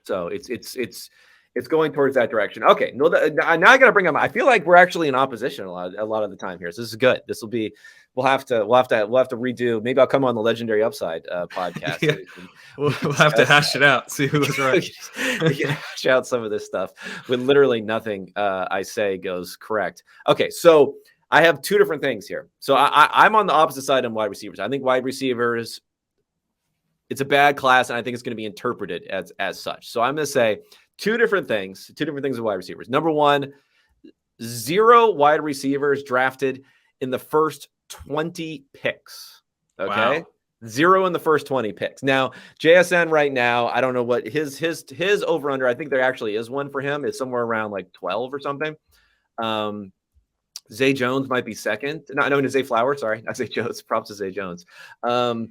So it's going towards that direction. Okay. No, now I got to bring up. I feel like we're actually in opposition a lot of the time here. So this is good. This will be. We'll have to redo. Maybe I'll come on the Legendary Upside podcast. Yeah. We'll have to hash it out. See who was right. We can hash out some of this stuff when literally nothing I say goes correct. Okay, so I have 2 different things here. So I'm on the opposite side on wide receivers. I think wide receivers, it's a bad class, and I think it's going to be interpreted as such. So I'm going to say 2 different things with wide receivers. Number 1, 0 wide receivers drafted in the first 20 picks. Okay. Wow. 0 in the first 20 picks. Now, JSN right now, I don't know what his over under. I think there actually is one for him. It's somewhere around like 12 or something. Zay Jones might be second. No, Zay Flowers. Sorry, not Zay Jones. Props to Zay Jones. And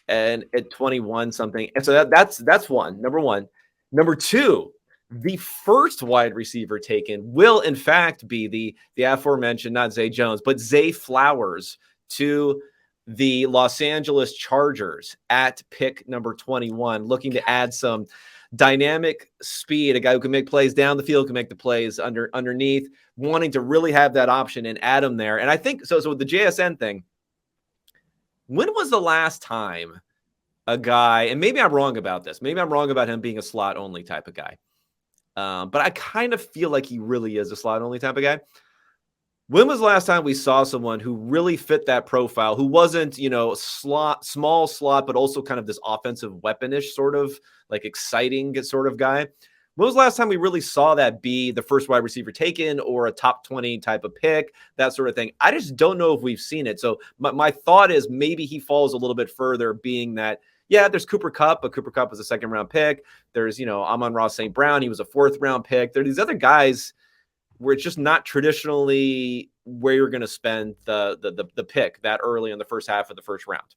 at 21 something. And so that's one. Number 1. Number 2. The first wide receiver taken will, in fact, be the aforementioned, not Zay Jones, but Zay Flowers to the Los Angeles Chargers at pick number 21, looking to add some dynamic speed, a guy who can make plays down the field, can make the plays underneath, wanting to really have that option and add him there. And I think so with the JSN thing, when was the last time a guy, and maybe I'm wrong about this, maybe I'm wrong about him being a slot only type of guy. But I kind of feel like he really is a slot only type of guy. When was the last time we saw someone who really fit that profile, who wasn't, small slot, but also kind of this offensive weaponish sort of like exciting sort of guy? When was the last time we really saw that be the first wide receiver taken or a top 20 type of pick, that sort of thing? I just don't know if we've seen it. So my thought is maybe he falls a little bit further, being that, yeah, there's Cooper Kupp, but Cooper Kupp was a second-round pick. There's, Amon-Ra St. Brown. He was a fourth-round pick. There are these other guys where it's just not traditionally where you're going to spend the pick that early in the first half of the first round.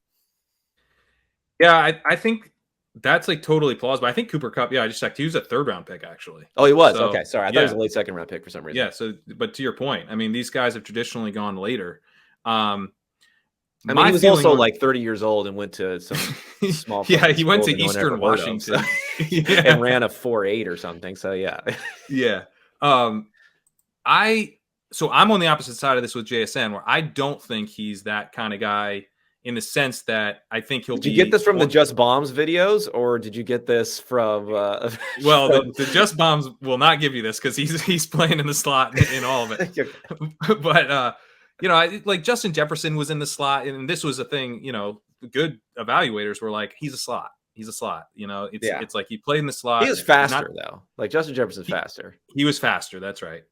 Yeah, I think that's like totally plausible. I think Cooper Kupp, I just checked. He was a 3rd-round pick, actually. Oh, he was? Okay, sorry. I thought he was a late 2nd-round pick for some reason. Yeah, so, but to your point, I mean, these guys have traditionally gone later. I mean, he was also like 30 years old and went to some small. He went to Eastern Washington and ran a 4.8 or something. So, yeah. Yeah. So I'm on the opposite side of this with JSN, where I don't think he's that kind of guy, in the sense that I think he'll be. Did you get this from the Just Bombs videos, or did you get this from? Well, the Just Bombs will not give you this because he's playing in the slot in all of it. But like Justin Jefferson was in the slot, and this was a thing. Good evaluators were like, he's a slot. He's a slot. It's like he played in the slot. He was faster though. Like Justin Jefferson's faster. He was faster. That's right.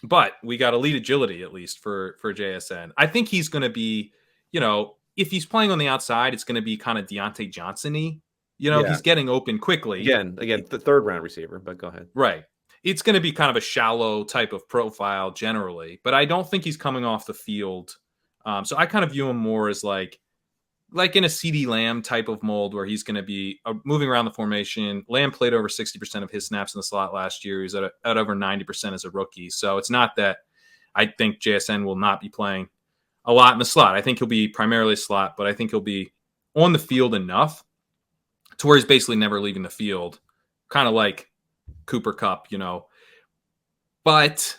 But we got elite agility, at least for JSN. I think he's going to be, if he's playing on the outside, it's going to be kind of Deontay Johnson-y. He's getting open quickly. Again, the 3rd-round receiver, but go ahead. Right. It's going to be kind of a shallow type of profile generally, but I don't think he's coming off the field. So I kind of view him more as like in a CeeDee Lamb type of mold, where he's going to be moving around the formation. Lamb played over 60% of his snaps in the slot last year. He's at over 90% as a rookie. So it's not that I think JSN will not be playing a lot in the slot. I think he'll be primarily slot, but I think he'll be on the field enough to where he's basically never leaving the field, kind of like Cooper Kupp, But,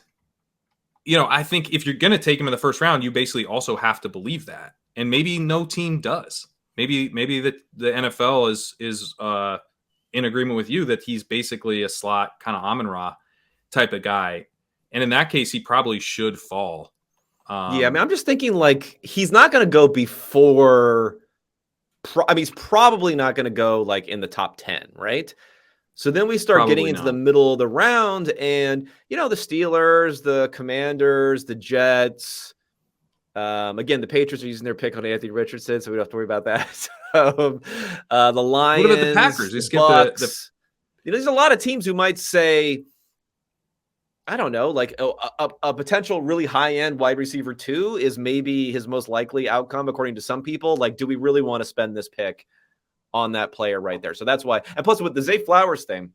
I think if you're going to take him in the first round, you basically also have to believe that. And maybe no team does. Maybe the NFL is in agreement with you that he's basically a slot kind of Amon-Ra type of guy. And in that case, he probably should fall. I'm just thinking like he's not going to go before. He's probably not going to go like in the top 10, right? So then we start getting into the middle of the round, and the Steelers, the Commanders, the Jets. Again, the Patriots are using their pick on Anthony Richardson, so we don't have to worry about that. The Lions. What about the Packers? They skipped Bucks. There's a lot of teams who might say, I don't know, like a potential really high-end wide receiver 2 is maybe his most likely outcome, according to some people. Like, do we really want to spend this pick on that player right there? So that's why. And plus, with the Zay Flowers thing,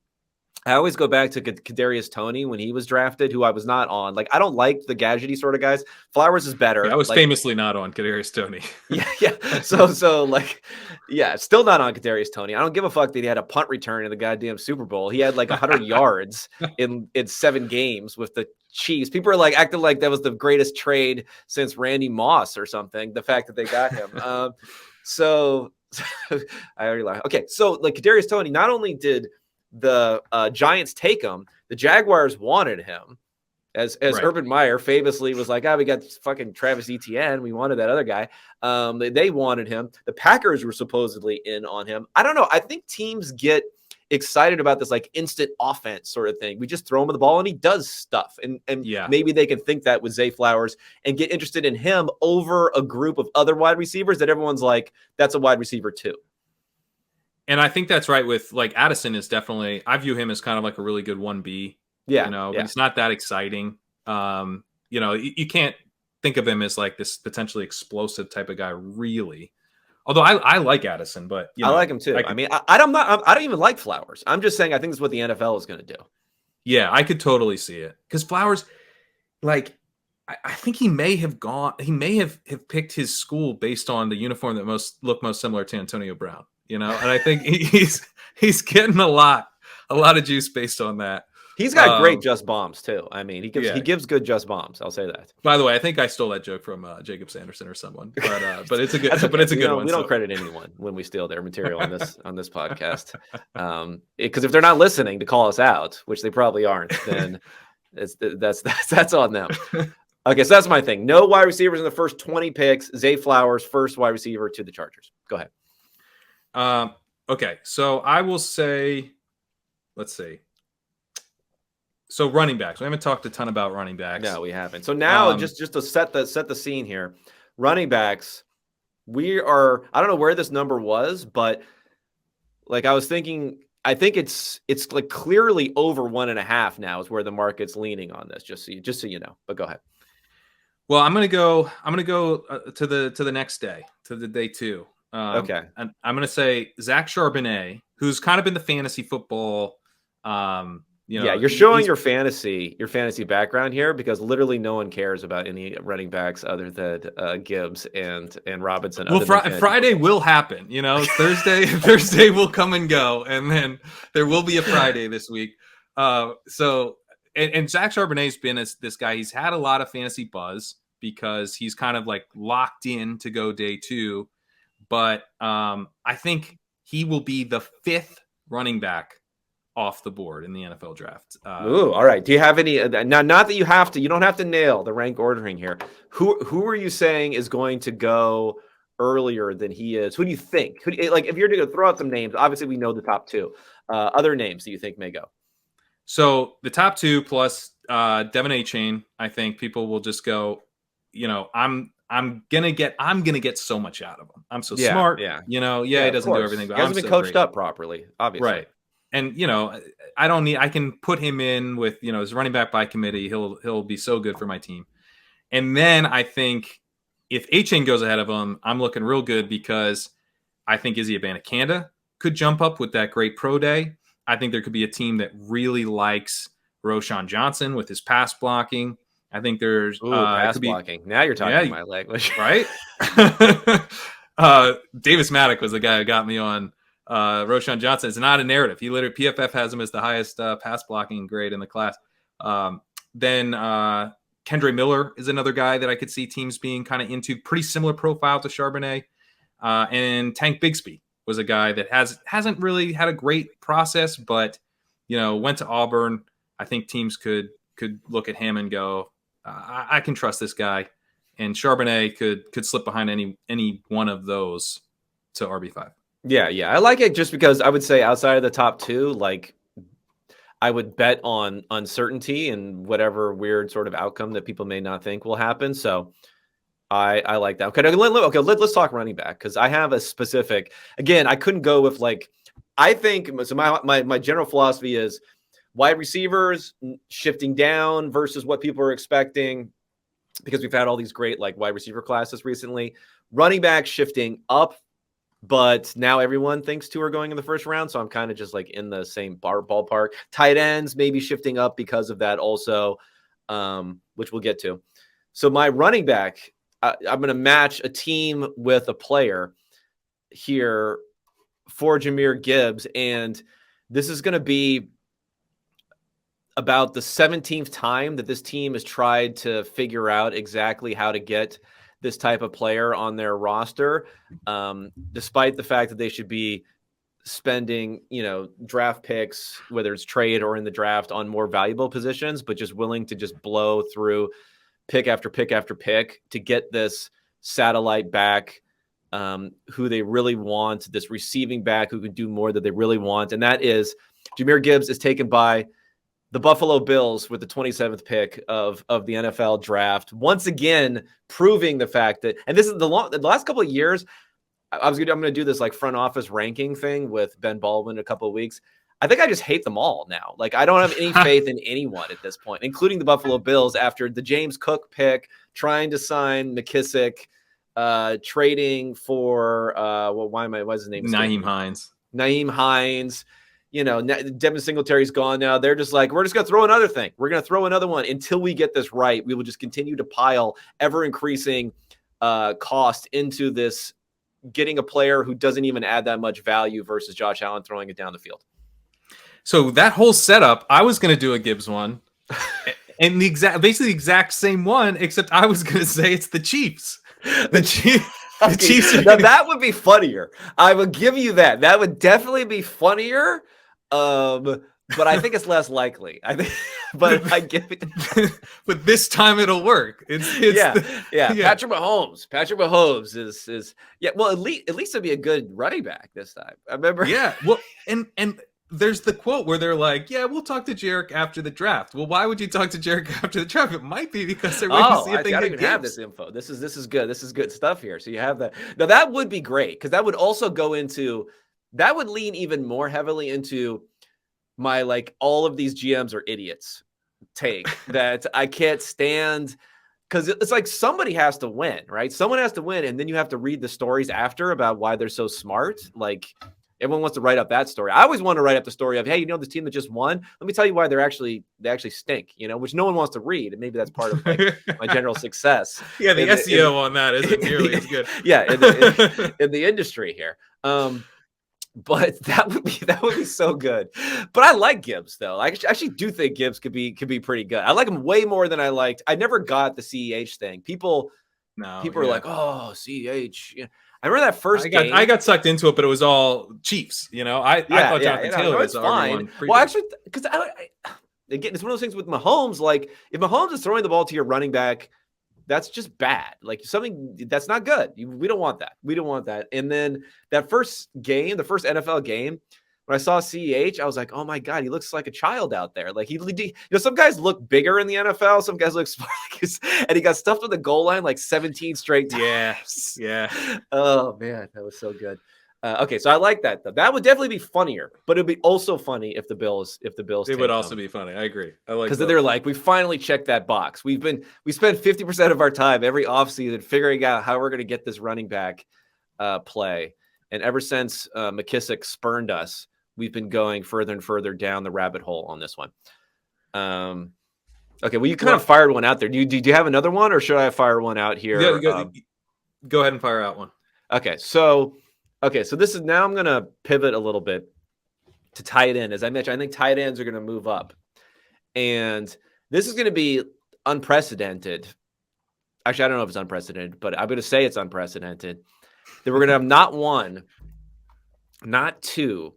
I always go back to Kadarius Toney when he was drafted, who I was not on. Like, I don't like the gadgety sort of guys. Flowers is better. Yeah, I was famously not on Kadarius Toney. Yeah. So still not on Kadarius Toney. I don't give a fuck that he had a punt return in the goddamn Super Bowl. He had like 100 yards in 7 games with the Chiefs. People are like acting like that was the greatest trade since Randy Moss or something. The fact that they got him. So I already lied. Okay, so like Kadarius Toney, not only did the Giants take him, the Jaguars wanted him, as right. Urban Meyer famously was like, we got fucking Travis Etienne, we wanted that other guy. They wanted him. The Packers were supposedly in on him. I don't know. I think teams get excited about this like instant offense sort of thing. We just throw him the ball and he does stuff. And maybe they can think that with Zay Flowers and get interested in him over a group of other wide receivers that everyone's like, that's a wide receiver too. And I think that's right with like Addison is definitely, I view him as kind of like a really good 1B. Yeah. It's not that exciting. You can't think of him as like this potentially explosive type of guy, really. Although I like Addison, but I like him too. I don't even like Flowers. I'm just saying I think it's what the NFL is going to do. Yeah, I could totally see it because Flowers, like, I think he may have picked his school based on the uniform that looked most similar to Antonio Brown. And I think he's getting a lot of juice based on that. He's got great just bombs too. I mean, he gives good just bombs. I'll say that. By the way, I think I stole that joke from Jacob Sanderson or someone, but it's a good, but it's a good one. We don't credit anyone when we steal their material on this podcast, because if they're not listening to call us out, which they probably aren't, then that's on them. Okay, so that's my thing. No wide receivers in the first 20 picks. Zay Flowers, first wide receiver to the Chargers. Go ahead. Okay, so I will say, let's see. So running backs. We haven't talked a ton about running backs. No, we haven't. So now, just to set the scene here, running backs. We are. I don't know where this number was, but like I was thinking, I think it's like clearly over 1.5 now is where the market's leaning on this. Just so you know. But go ahead. Well, I'm gonna go to the next day, to the day 2. Okay. And I'm gonna say Zach Charbonnet, who's kind of been the fantasy football. You're showing your fantasy background here because literally no one cares about any running backs other than Gibbs and Robinson. Well, Friday will happen. Thursday will come and go, and then there will be a Friday this week. And Zach Charbonnet's been this guy. He's had a lot of fantasy buzz because he's kind of like locked in to go day 2. But I think he will be the 5th running back off the board in the NFL draft. All right. Do you have any now? Not that you don't have to nail the rank ordering here. Who are you saying is going to go earlier than he is? Who do you think? Like if you're going to throw out some names, obviously we know the top 2. Other names that you think may go? So the top 2 plus Devin A-Chain, I think people will just go. I'm gonna get so much out of him. I'm so smart. Yeah. He doesn't do everything, but he hasn't been coached up properly, obviously. Right. And I can put him in with his running back by committee. He'll be so good for my team. And then I think if A-Chain goes ahead of him, I'm looking real good because I think Izzy Abanikanda could jump up with that great pro day. I think there could be a team that really likes Roschon Johnson with his pass blocking. I think there's pass blocking. Now you're talking my language, right? Davis Maddock was the guy who got me on Roschon Johnson. It's not a narrative. He literally PFF has him as the highest pass blocking grade in the class. Then Kendre Miller is another guy that I could see teams being kind of into. Pretty similar profile to Charbonnet. And Tank Bigsby was a guy that hasn't really had a great process, but went to Auburn. I think teams could look at him and go, I can trust this guy. And Charbonnet could slip behind any one of those to RB5. Yeah. I like it just because I would say outside of the top 2, like I would bet on uncertainty and whatever weird sort of outcome that people may not think will happen. So I like that. Okay, let's talk running back because I have a specific. Again, I couldn't go with I think so. My general philosophy is wide receivers shifting down versus what people are expecting because we've had all these great wide receiver classes recently. Running back shifting up, but now everyone thinks 2 are going in the first round, so I'm kind of just in the same ballpark. Tight ends maybe shifting up because of that also, which we'll get to. So my running back. I'm going to match a team with a player here for Jahmyr Gibbs. And this is going to be about the 17th time that this team has tried to figure out exactly how to get this type of player on their roster, despite the fact that they should be spending, draft picks, whether it's trade or in the draft, on more valuable positions, but just willing to just blow through pick after pick after pick to get this satellite back who they really want, this receiving back who can do more that they really want. And that is Jahmyr Gibbs is taken by the Buffalo Bills with the 27th pick of the NFL draft. Once again, proving the fact that, and this is the last couple of years, I'm going to do this front office ranking thing with Ben Baldwin in a couple of weeks. I think I just hate them all now. I don't have any faith in anyone at this point, including the Buffalo Bills after the James Cook pick, trying to sign McKissick, trading for what's his name? Nyheim Hines. Nyheim Hines. Devin Singletary's gone now. They're just we're just going to throw another thing. We're going to throw another one until we get this right. We will just continue to pile ever increasing cost into this, getting a player who doesn't even add that much value versus Josh Allen throwing it down the field. So that whole setup, I was going to do a Gibbs one, and basically the exact same one, except I was going to say it's the Chiefs. The Chiefs. Now that would be funnier. I would give you that. That would definitely be funnier. but I think it's less likely. I think, but I give it. But this time it'll work. It's Yeah. yeah. Patrick Mahomes is yeah. Well, at least it'd be a good running back this time. I remember. Yeah. Well, and there's the quote where they're like, "Yeah, we'll talk to Jarek after the draft." Well, why would you talk to Jarek after the draft? It might be because they're waiting to see if they I don't get even have Gibbs. this info. This is good. This is good stuff here. So you have that. Now that would be great because that would also go into that would lean even more heavily into my like all of these GMs are idiots take that I can't stand because it's like somebody has to win, right? Someone has to win, and then you have to read the stories after about why they're so smart. Like everyone wants to write up that story. I always want to write up the story of, hey, you know, this team that just won. Let me tell you why they actually stink, you know, which no one wants to read, and maybe that's part of like my general success. Yeah, the SEO on that isn't nearly as good. Yeah, in the industry here. But that would be so good. But I like Gibbs though. I actually do think Gibbs could be pretty good. I like him way more than I liked. I never got the CEH thing. People are like, oh, CEH. Yeah. I remember that first game. I got sucked into it, but it was all Chiefs. You know, I thought Jonathan Taylor was fine. Well, actually, because again, it's one of those things with Mahomes. Like if Mahomes is throwing the ball to your running back, that's just bad. Like something that's not good. We don't want that. We don't want that. And then that first game, the first NFL game, when I saw CEH, I was like, oh my God, he looks like a child out there. Like you know, some guys look bigger in the NFL. Some guys look smart. And he got stuffed on the goal line like 17 straight times. Yeah. Oh man, that was so good. Okay, so I like that though. That would definitely be funnier, but it'd be also funny if the Bills. It would also be funny. I agree. I like because they're like, we finally checked that box. We spent 50% of our time every offseason figuring out how we're going to get this running back play, and ever since McKissick spurned us, we've been going further and further down the rabbit hole on this one. Okay, well, you kind of fired one out there. Do you have another one, or should I fire one out here? Yeah, go ahead and fire out one. Okay, so this is now I'm going to pivot a little bit to tight end. As I mentioned, I think tight ends are going to move up. And this is going to be unprecedented. Actually, I don't know if it's unprecedented, but I'm going to say it's unprecedented. That we're going to have not one, not two,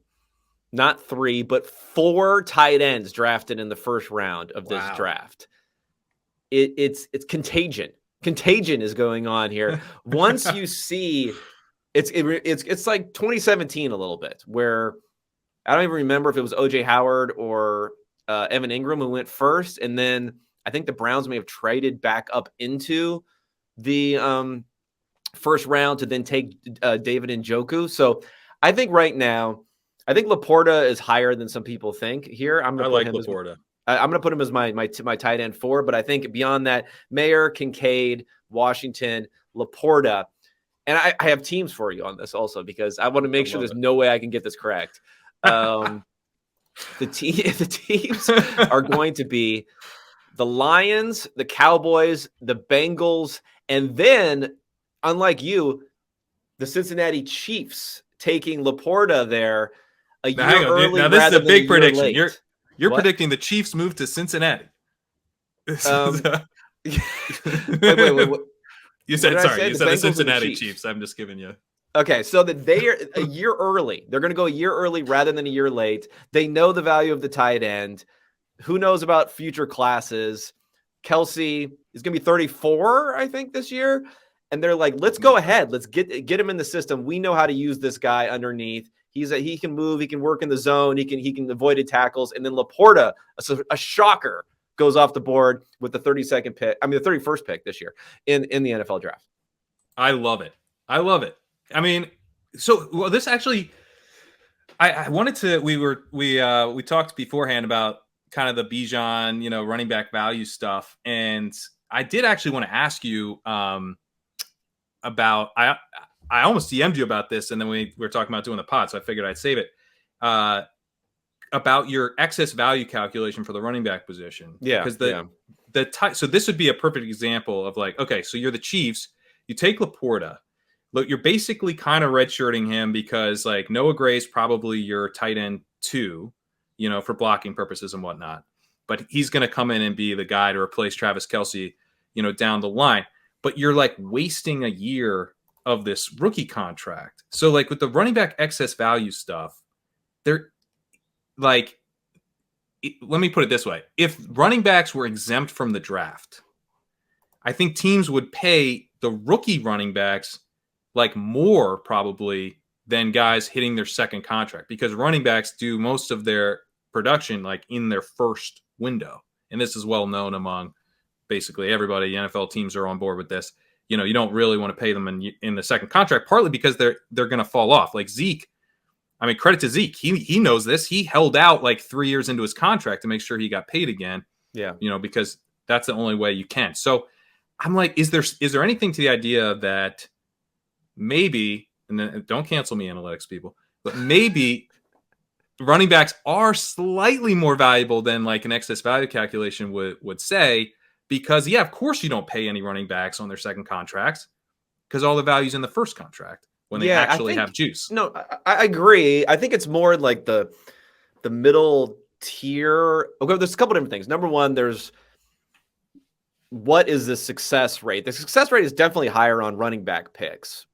not three, but 4 tight ends drafted in the first round of this draft. It's contagion. Contagion is going on here. Once you see... It's like 2017 a little bit, where I don't even remember if it was OJ Howard or Evan Ingram who went first, and then I think the Browns may have traded back up into the first round to then take David Njoku. So I think right now, I think Laporta is higher than some people think. Here, I'm going to put him Laporta. I'm going to put him as my tight end 4, but I think beyond that, Mayer, Kincaid, Washington, Laporta. And I have teams for you on this also because I want to make sure there's no way I can get this correct. The teams are going to be the Lions, the Cowboys, the Bengals, and then, unlike you, the Cincinnati Chiefs taking Laporta there a year early. Now this is a big prediction. You're predicting the Chiefs move to Cincinnati. Wait. You said the Cincinnati Chiefs. I'm just giving you. Okay, so that they are a year early. They're going to go a year early rather than a year late. They know the value of the tight end. Who knows about future classes? Kelsey is going to be 34, I think, this year. And they're like, let's go ahead. Let's get him in the system. We know how to use this guy underneath. He can move. He can work in the zone. He can avoid tackles. And then Laporta, a shocker, goes off the board with the 32nd pick. I mean, the 31st pick this year in the NFL draft. I love it. I mean, this actually, I wanted to, we talked beforehand about kind of the Bijan, running back value stuff. And I did actually want to ask you about, I almost DM'd you about this. And then we were talking about doing the pod. So I figured I'd save it. About your excess value calculation for the running back position. Yeah. Because so this would be a perfect example of like, okay, so you're the Chiefs, you take Laporta. Look, you're basically kind of redshirting him because like Noah Gray's probably your tight end 2, for blocking purposes and whatnot. But he's going to come in and be the guy to replace Travis Kelce, down the line. But you're like wasting a year of this rookie contract. So like with the running back excess value stuff, they're like let me put it this way. If running backs were exempt from the draft, I think teams would pay the rookie running backs like more probably than guys hitting their second contract, because running backs do most of their production like in their first window. And this is well known among basically everybody. The NFL teams are on board with this. You don't really want to pay them in the second contract, partly because they're going to fall off. Like Zeke, I mean, credit to Zeke. He knows this. He held out like 3 years into his contract to make sure he got paid again. Yeah. Because that's the only way you can. So I'm like, is there anything to the idea that maybe, and then don't cancel me, analytics people, but maybe running backs are slightly more valuable than like an excess value calculation would say, because of course you don't pay any running backs on their second contracts because all the value's in the first contract when they actually have juice. No, I agree. I think it's more like the middle tier. Okay, there's a couple different things. Number one, there's what is the success rate? The success rate is definitely higher on running back picks,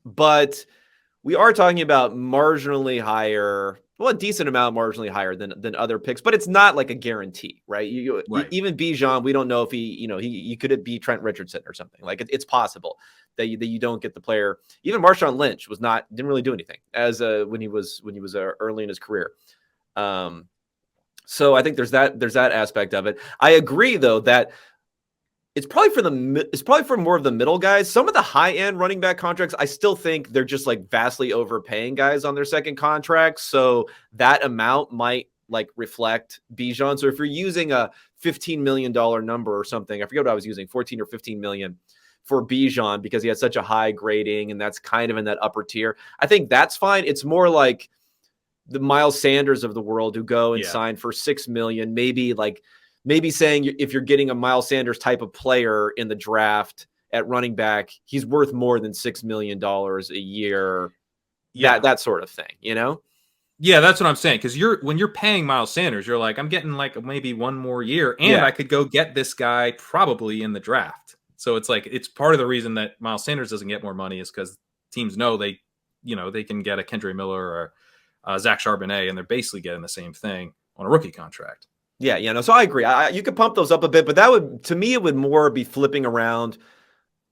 but we are talking about marginally higher, well, a decent amount marginally higher than other picks, but it's not like a guarantee, right? Right. Even Bijan, we don't know if he could be Trent Richardson or something. Like it's possible that you don't get the player. Even Marshawn Lynch didn't really do anything as when he was early in his career. So I think there's that aspect of it. I agree though that it's probably for more of the middle guys. Some of the high end running back contracts, I still think they're just like vastly overpaying guys on their second contracts. So that amount might like reflect Bijan. So if you're using a $15 million number or something, I forget what I was using, 14 or 15 million for Bijan because he had such a high grading and that's kind of in that upper tier. I think that's fine. It's more like the Miles Sanders of the world who go and sign for 6 million, maybe saying if you're getting a Miles Sanders type of player in the draft at running back, he's worth more than $6 million a year. Yeah. That sort of thing, Yeah, that's what I'm saying. Because when you're paying Miles Sanders, you're like, I'm getting like maybe one more year, and I could go get this guy probably in the draft. So it's like it's part of the reason that Miles Sanders doesn't get more money is because teams know they can get a Kendra Miller or Zach Charbonnet, and they're basically getting the same thing on a rookie contract. Yeah. So I agree. You could pump those up a bit, but to me, it would more be flipping around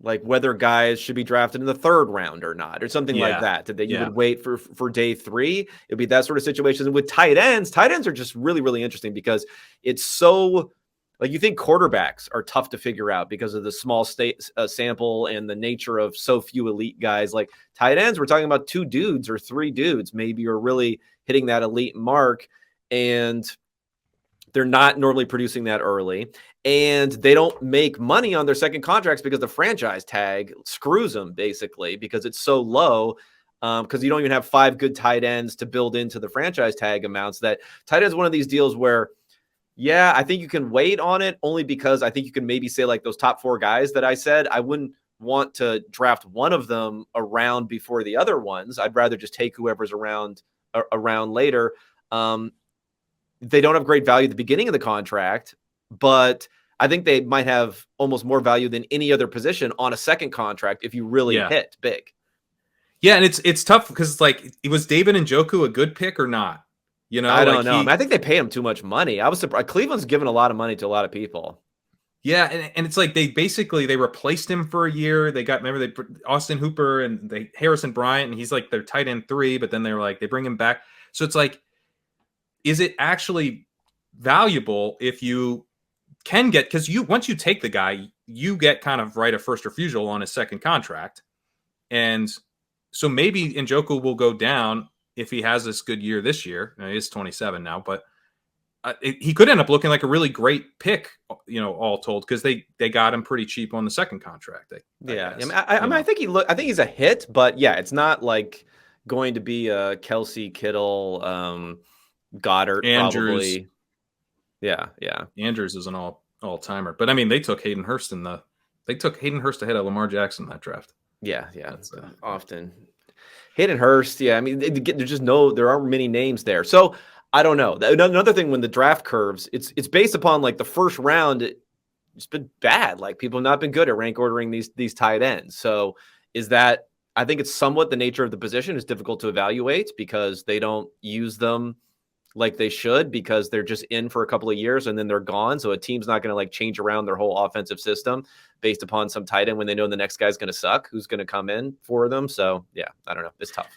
like whether guys should be drafted in the third round or not, or something like that. That you would wait for day 3. It'd be that sort of situation. And with tight ends are just really, really interesting because it's so like you think quarterbacks are tough to figure out because of the small sample and the nature of so few elite guys. Like tight ends, we're talking about 2 dudes or 3 dudes maybe are really hitting that elite mark, and they're not normally producing that early, and they don't make money on their second contracts because the franchise tag screws them basically because it's so low. Because you don't even have 5 good tight ends to build into the franchise tag amounts. That tight ends is one of these deals where, I think you can wait on it only because I think you can maybe say like those top 4 guys that I said, I wouldn't want to draft one of them around before the other ones. I'd rather just take whoever's around later. They don't have great value at the beginning of the contract, but I think they might have almost more value than any other position on a second contract if you really hit big. Yeah, and it's tough because it's like, was David Njoku a good pick or not? I don't know. I think they pay him too much money. I was surprised. Cleveland's given a lot of money to a lot of people. Yeah, and it's like they replaced him for a year. They Austin Hooper and Harrison Bryant, and he's like their tight end 3, but then they bring him back. So it's like, is it actually valuable if you can get, because once you take the guy, you get kind of right of first refusal on his second contract. And so maybe Njoku will go down if he has this good year this year. Now, he is 27 now, but he could end up looking like a really great pick, all told, because they got him pretty cheap on the second contract. I think I think he's a hit, but it's not like going to be a Kelsey, Kittle, Goddard, Andrews. Probably. Yeah. Andrews is an all timer, but I mean, they took Hayden Hurst ahead of Lamar Jackson in that draft. Yeah. That's often Hayden Hurst. Yeah, I mean, there aren't many names there, so I don't know. Another thing, when the draft curves, it's based upon like the first round. It's been bad. Like people have not been good at rank ordering these tight ends. So is that? I think it's somewhat the nature of the position is difficult to evaluate because they don't use them like they should, because they're just in for a couple of years and then they're gone. So a team's not going to like change around their whole offensive system based upon some tight end when they know the next guy's going to suck, who's going to come in for them. So yeah, I don't know. It's tough.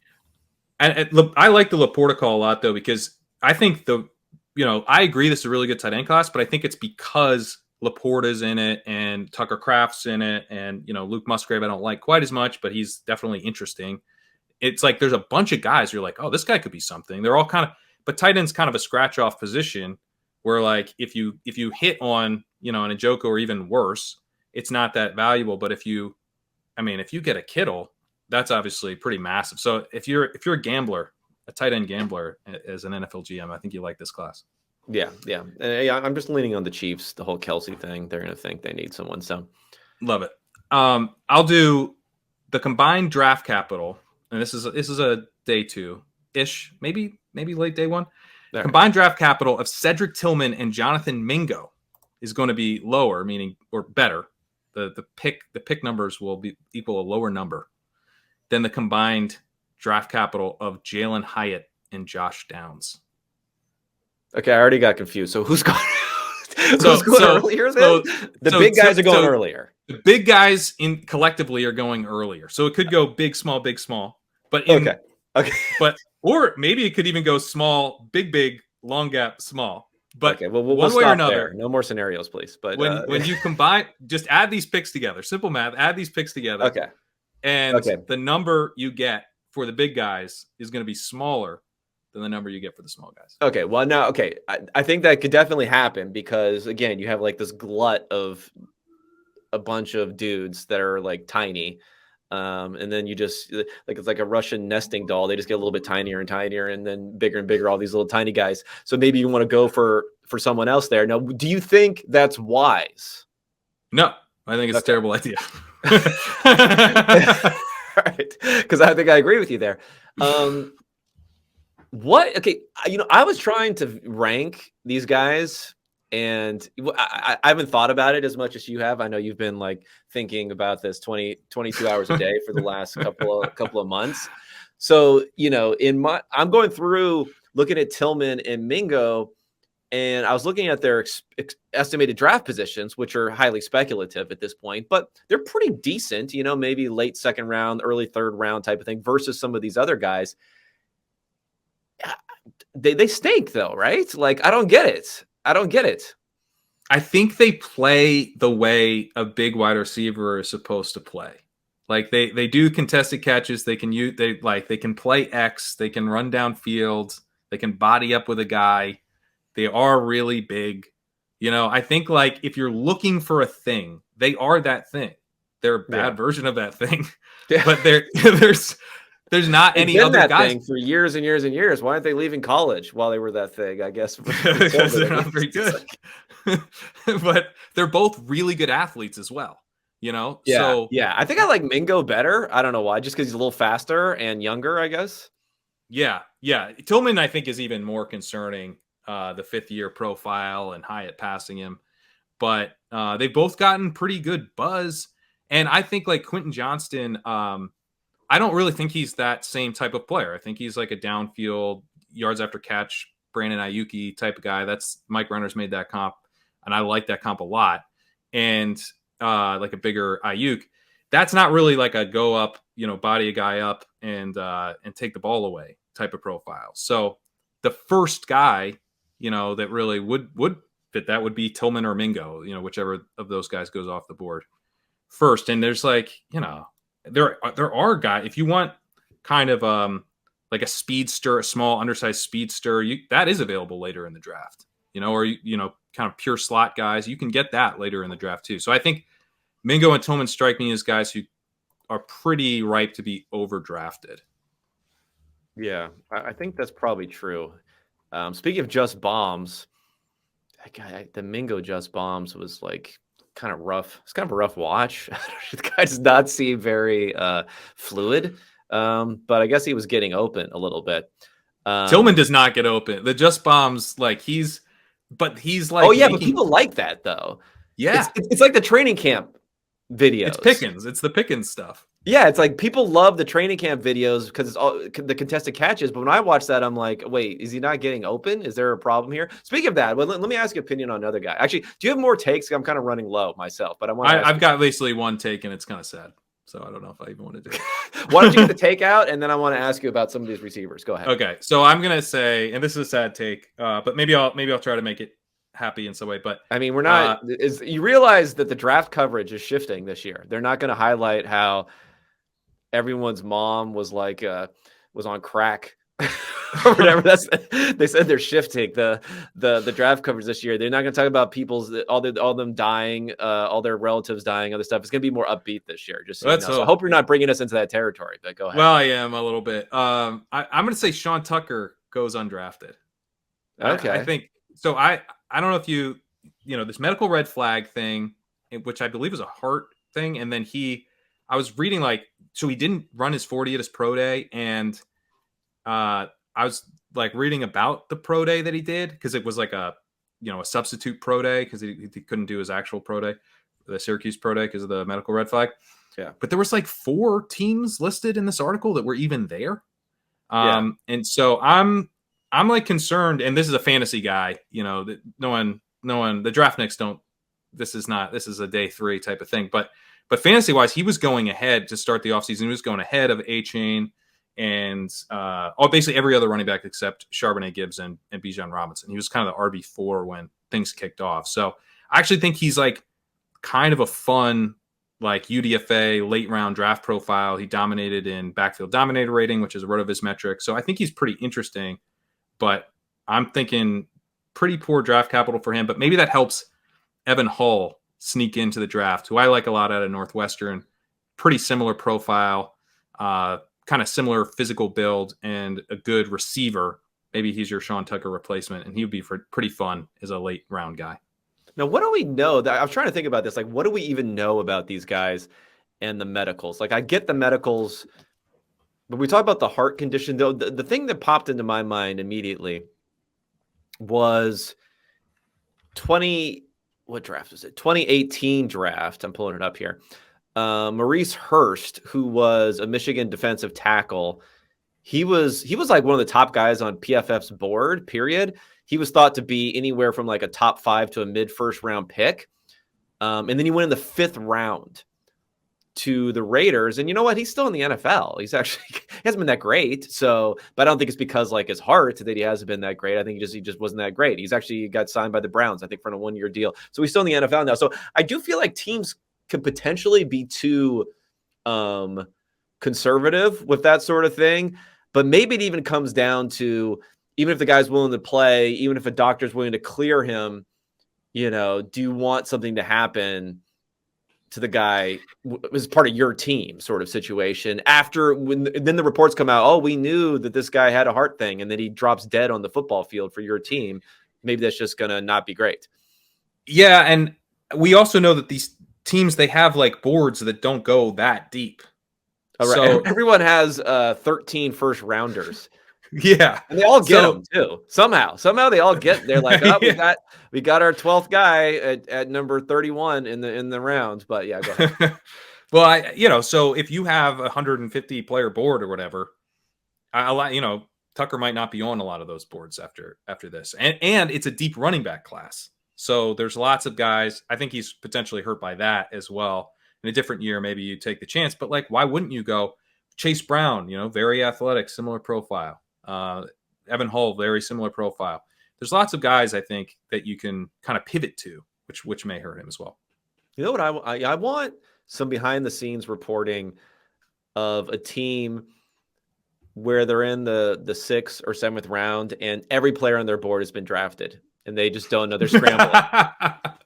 And I like the Laporta call a lot though, because I think I agree this is a really good tight end class, but I think it's because Laporta's in it and Tucker Kraft's in it, and Luke Musgrave I don't like quite as much, but he's definitely interesting. It's like there's a bunch of guys you're like, oh, this guy could be something. They're all kind of, but tight end's kind of a scratch off position where like if you hit on an Njoku or even worse, it's not that valuable. But if you get a Kittle, that's obviously pretty massive. So if you're a gambler, a tight end gambler as an NFL GM, I think you like this class. Yeah. I'm just leaning on the Chiefs. The whole Kelsey thing, they're going to think they need someone. So love it. I'll do the combined draft capital, and this is a day 2-ish, maybe late day 1. Right. Combined draft capital of Cedric Tillman and Jonathan Mingo is going to be lower, meaning or better. The pick numbers will be equal a lower number than the combined draft capital of Jalen Hyatt and Josh Downs. Okay, I already got confused. So who's going? Who's going earlier? Then? The big guys are going earlier. The big guys collectively are going earlier. So it could go big, small, big, small. But okay. But or maybe it could even go small, big, long gap, small. But okay, well, we'll one way or another, there. No more scenarios, please. But when you combine, just add these picks together. Simple math. Add these picks together. Okay. And the number you get for the big guys is going to be smaller than the number you get for the small guys. Okay. Well, now, I think that could definitely happen because, again, you have like this glut of a bunch of dudes that are like tiny. And then you just like, it's like a Russian nesting doll. They just get a little bit tinier and tinier and then bigger and bigger, all these little tiny guys. So maybe you want to go for someone else there. Now, do you think that's wise? No, I think it's a terrible idea. Right. Because I think I agree with you there. I was trying to rank these guys, and I haven't thought about it as much as you have. I know you've been like thinking about this 22 hours a day for the last couple of months. So, I'm going through looking at Tillman and Mingo, and I was looking at their estimated draft positions, which are highly speculative at this point, but they're pretty decent, maybe late second round, early third round type of thing versus some of these other guys. They stink though, right? Like, I don't get it. I think they play the way a big wide receiver is supposed to play. Like they do contested catches. They can play X. They can run downfield. They can body up with a guy. They are really big. I think like if you're looking for a thing, they are that thing. They're a bad version of that thing. Yeah. But there's not any other guys thing for years and years and years. Why aren't they leaving college while they were that thing? I guess because they're not very good. But they're both really good athletes as well. Yeah. So yeah, I think I like Mingo better. I don't know why, just because he's a little faster and younger, I guess. Yeah. Tillman, I think, is even more concerning. The 5th-year profile and Hyatt passing him, but they've both gotten pretty good buzz. And I think like Quentin Johnston, I don't really think he's that same type of player. I think he's like a downfield yards after catch, Brandon Ayuki type of guy. That's Mike Renner's made that comp, and I like that comp a lot. And like a bigger Ayuk, that's not really like a go up, body a guy up and take the ball away type of profile. So the first guy, that really would fit that would be Tillman or Mingo, whichever of those guys goes off the board first. And there's like, there are guys, if you want kind of like a speedster, a small undersized speedster, that is available later in the draft, or, kind of pure slot guys. You can get that later in the draft too. So I think Mingo and Tillman strike me as guys who are pretty ripe to be overdrafted. Yeah, I think that's probably true. Speaking of just bombs, that guy, the Mingo just bombs was like kind of rough. It's kind of a rough watch. The guy does not seem very fluid, but I guess he was getting open a little bit. Tillman does not get open. The just bombs, like he's like, oh yeah, but people like that though. Yeah, it's like the training camp videos. It's Pickens. It's the Pickens stuff. Yeah, it's like people love the training camp videos because it's all the contested catches. But when I watch that, I'm like, wait, is he not getting open? Is there a problem here? Speaking of that, well, let me ask you opinion on another guy. Actually, do you have more takes? I'm kind of running low myself, but I want to ask I've you. got basically one take, and it's kind of sad. So I don't know if I even want to do Why don't you get the it. takeout, and then I want to ask you about some of these receivers. Go ahead. Okay, so I'm gonna say, and this is a sad take, but maybe I'll try to make it happy in some way. But I mean, we're not. uh, Is you realize that the draft coverage is shifting this year? They're not going to highlight how everyone's mom was like was on crack or whatever. That's they said they're shifting the draft coverage this year. They're not going to talk about people's all them dying, all their relatives dying, other stuff. It's going to be more upbeat this year, just so you let's know. So I hope. hope you're not bringing us into that territory. But go ahead. Well, I am a little bit. I'm gonna say Sean Tucker goes undrafted. I Okay. think so. I don't know if this medical red flag thing, which I believe is a heart thing, and then I was reading like so he didn't run his 40 at his pro day, and I was like reading about the pro day that he did because it was like a substitute pro day because he couldn't do his actual pro day, the Syracuse pro day because of the medical red flag. Yeah. But there was like 4 teams listed in this article that were even there. Yeah. And so I'm like concerned, and this is a fantasy guy, that no one, the draft nicks don't, this is a day 3 type of thing. But fantasy wise, he was going ahead to start the offseason. He was going ahead of A-Chain and basically every other running back except Charbonnet Gibbs and Bijan Robinson. He was kind of the RB4 when things kicked off. So I actually think he's like kind of a fun, like UDFA late round draft profile. He dominated in backfield dominator rating, which is a RotoViz metric. So I think he's pretty interesting, but I'm thinking pretty poor draft capital for him. But maybe that helps Evan Hull sneak into the draft, who I like a lot out of Northwestern. Pretty similar profile, kind of similar physical build, and a good receiver. Maybe he's your Sean Tucker replacement, and he would be pretty fun as a late round guy. Now, what do we know? That I was trying to think about this. Like, what do we even know about these guys and the medicals? Like, I get the medicals, but we talk about the heart condition. Though the thing that popped into my mind immediately was 20. What draft was it? 2018 draft. I'm pulling it up here. Maurice Hurst, who was a Michigan defensive tackle, he was like one of the top guys on PFF's board. Period. He was thought to be anywhere from like a top 5 to a mid first round pick, and then he went in the 5th round to the Raiders. And you know what? He's still in the NFL. He's actually he hasn't been that great. So, but I don't think it's because like his heart that he hasn't been that great. I think he just wasn't that great. He's actually got signed by the Browns, I think, for a 1-year deal. So he's still in the NFL now. So I do feel like teams could potentially be too conservative with that sort of thing. But maybe it even comes down to, even if the guy's willing to play, even if a doctor's willing to clear him, do you want something to happen to the guy as part of your team sort of situation after then the reports come out, oh, we knew that this guy had a heart thing, and then he drops dead on the football field for your team. Maybe that's just going to not be great. Yeah. And we also know that these teams, they have like boards that don't go that deep. All right. So everyone has 13 first rounders. Yeah. And they all get them too. Somehow they all get, they're like, oh, yeah. we got our 12th guy at number 31 in the rounds. But yeah, go ahead. Well, so if you have a 150 player board or whatever, Tucker might not be on a lot of those boards after this. And it's a deep running back class. So there's lots of guys. I think he's potentially hurt by that as well. In a different year, maybe you take the chance, but like, why wouldn't you go Chase Brown, very athletic, similar profile. Evan Hull, very similar profile. There's lots of guys, I think, that you can kind of pivot to, which may hurt him as well. You know what I want? Some behind the scenes reporting of a team where they're in the 6th or 7th round and every player on their board has been drafted and they just don't know. They're scrambling.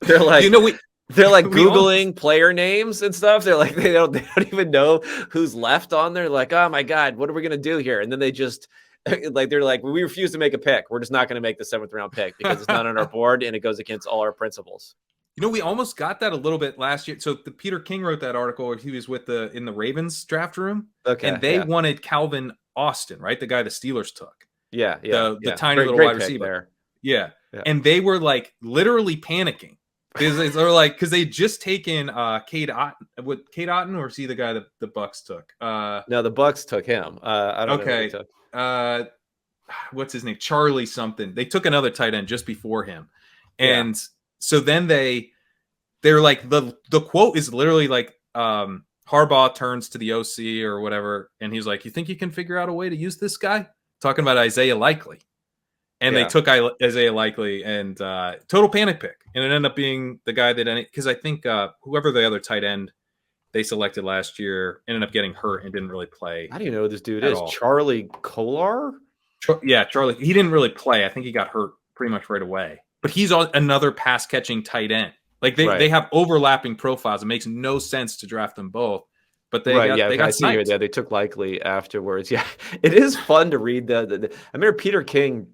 They're like, they're like Googling player names and stuff. They're like, they don't even know who's left on there. Like, oh my God, what are we going to do here? And then they just they're like, we refuse to make a pick. We're just not going to make the 7th round pick because it's not on our board and it goes against all our principles. We almost got that a little bit last year. So the Peter King wrote that article where he was in the Ravens draft room. Okay. And they wanted Calvin Austin, right? The guy the Steelers took. Yeah. The tiny little wide receiver. There. Yeah. And they were like literally panicking Because they're like, because they just taken Cade Otton. What, Cade Otton, or is he the guy that the Bucks took? No, the Bucks took him. I don't know who they Okay. took. What's his name? Charlie something. They took another tight end just before him. Yeah. And so then they're like, the quote is literally like, Harbaugh turns to the OC or whatever, and he's like, "You think you can figure out a way to use this guy?" Talking about Isaiah Likely. And they took Isaiah Likely, and total panic pick. And it ended up being the guy that, because I think whoever the other tight end they selected last year ended up getting hurt and didn't really play. How do you know who this dude at is? all. Charlie Kolar? Yeah, Charlie. He didn't really play. I think he got hurt pretty much right away. But he's another pass catching tight end. Like they have overlapping profiles. It makes no sense to draft them both. But they got I see here. Yeah, they took Likely afterwards. Yeah, it is fun to read I remember Peter King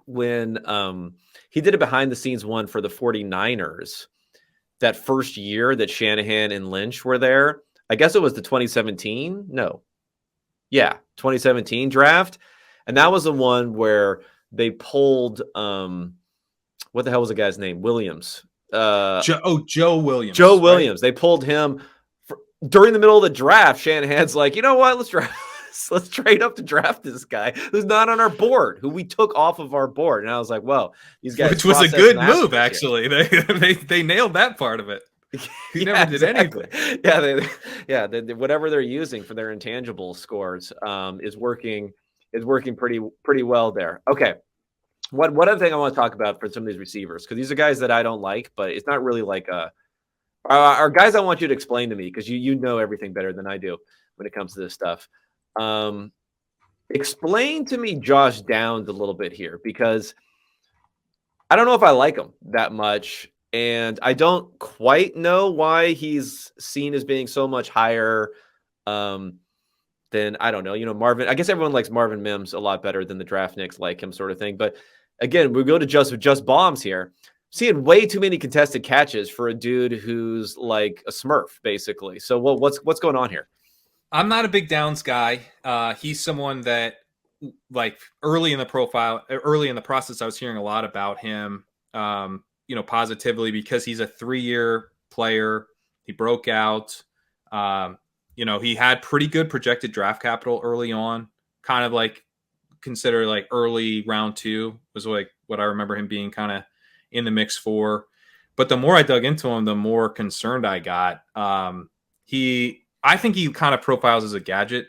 when he did a behind the scenes one for the 49ers that first year that Shanahan and Lynch were there. I guess it was the 2017. No. Yeah, 2017 draft. And that was the one where they pulled what the hell was the guy's name? Williams. Joe Williams. Joe Williams. Right? They pulled him during the middle of the draft. Shanahan's like, you know what? Let's trade up to draft this guy who's not on our board, who we took off of our board. And I was like, well, these guys, which was a good move, actually. They nailed that part of it. He never did anything. Yeah, whatever they're using for their intangible scores is working pretty well there. Okay. One other thing I want to talk about for some of these receivers, because these are guys that I don't like, but it's not really like are guys I want you to explain to me, because you know everything better than I do when it comes to this stuff. Explain to me Josh Downs a little bit here, because I don't know if I like him that much, and I don't quite know why he's seen as being so much higher than, I don't know, Marvin. I guess everyone likes Marvin Mims a lot better than the draft nicks like him, sort of thing. But again, we go to just bombs here. Seeing way too many contested catches for a dude who's like a Smurf, basically. So what's going on here? I'm not a big Downs guy. He's someone that, like, early in the process, I was hearing a lot about him, positively, because he's a 3-year player. He broke out. He had pretty good projected draft capital early on, kind of like consider like early round 2 was like what I remember him being kind of in the mix for. But the more I dug into him, the more concerned I got. I think he kind of profiles as a gadget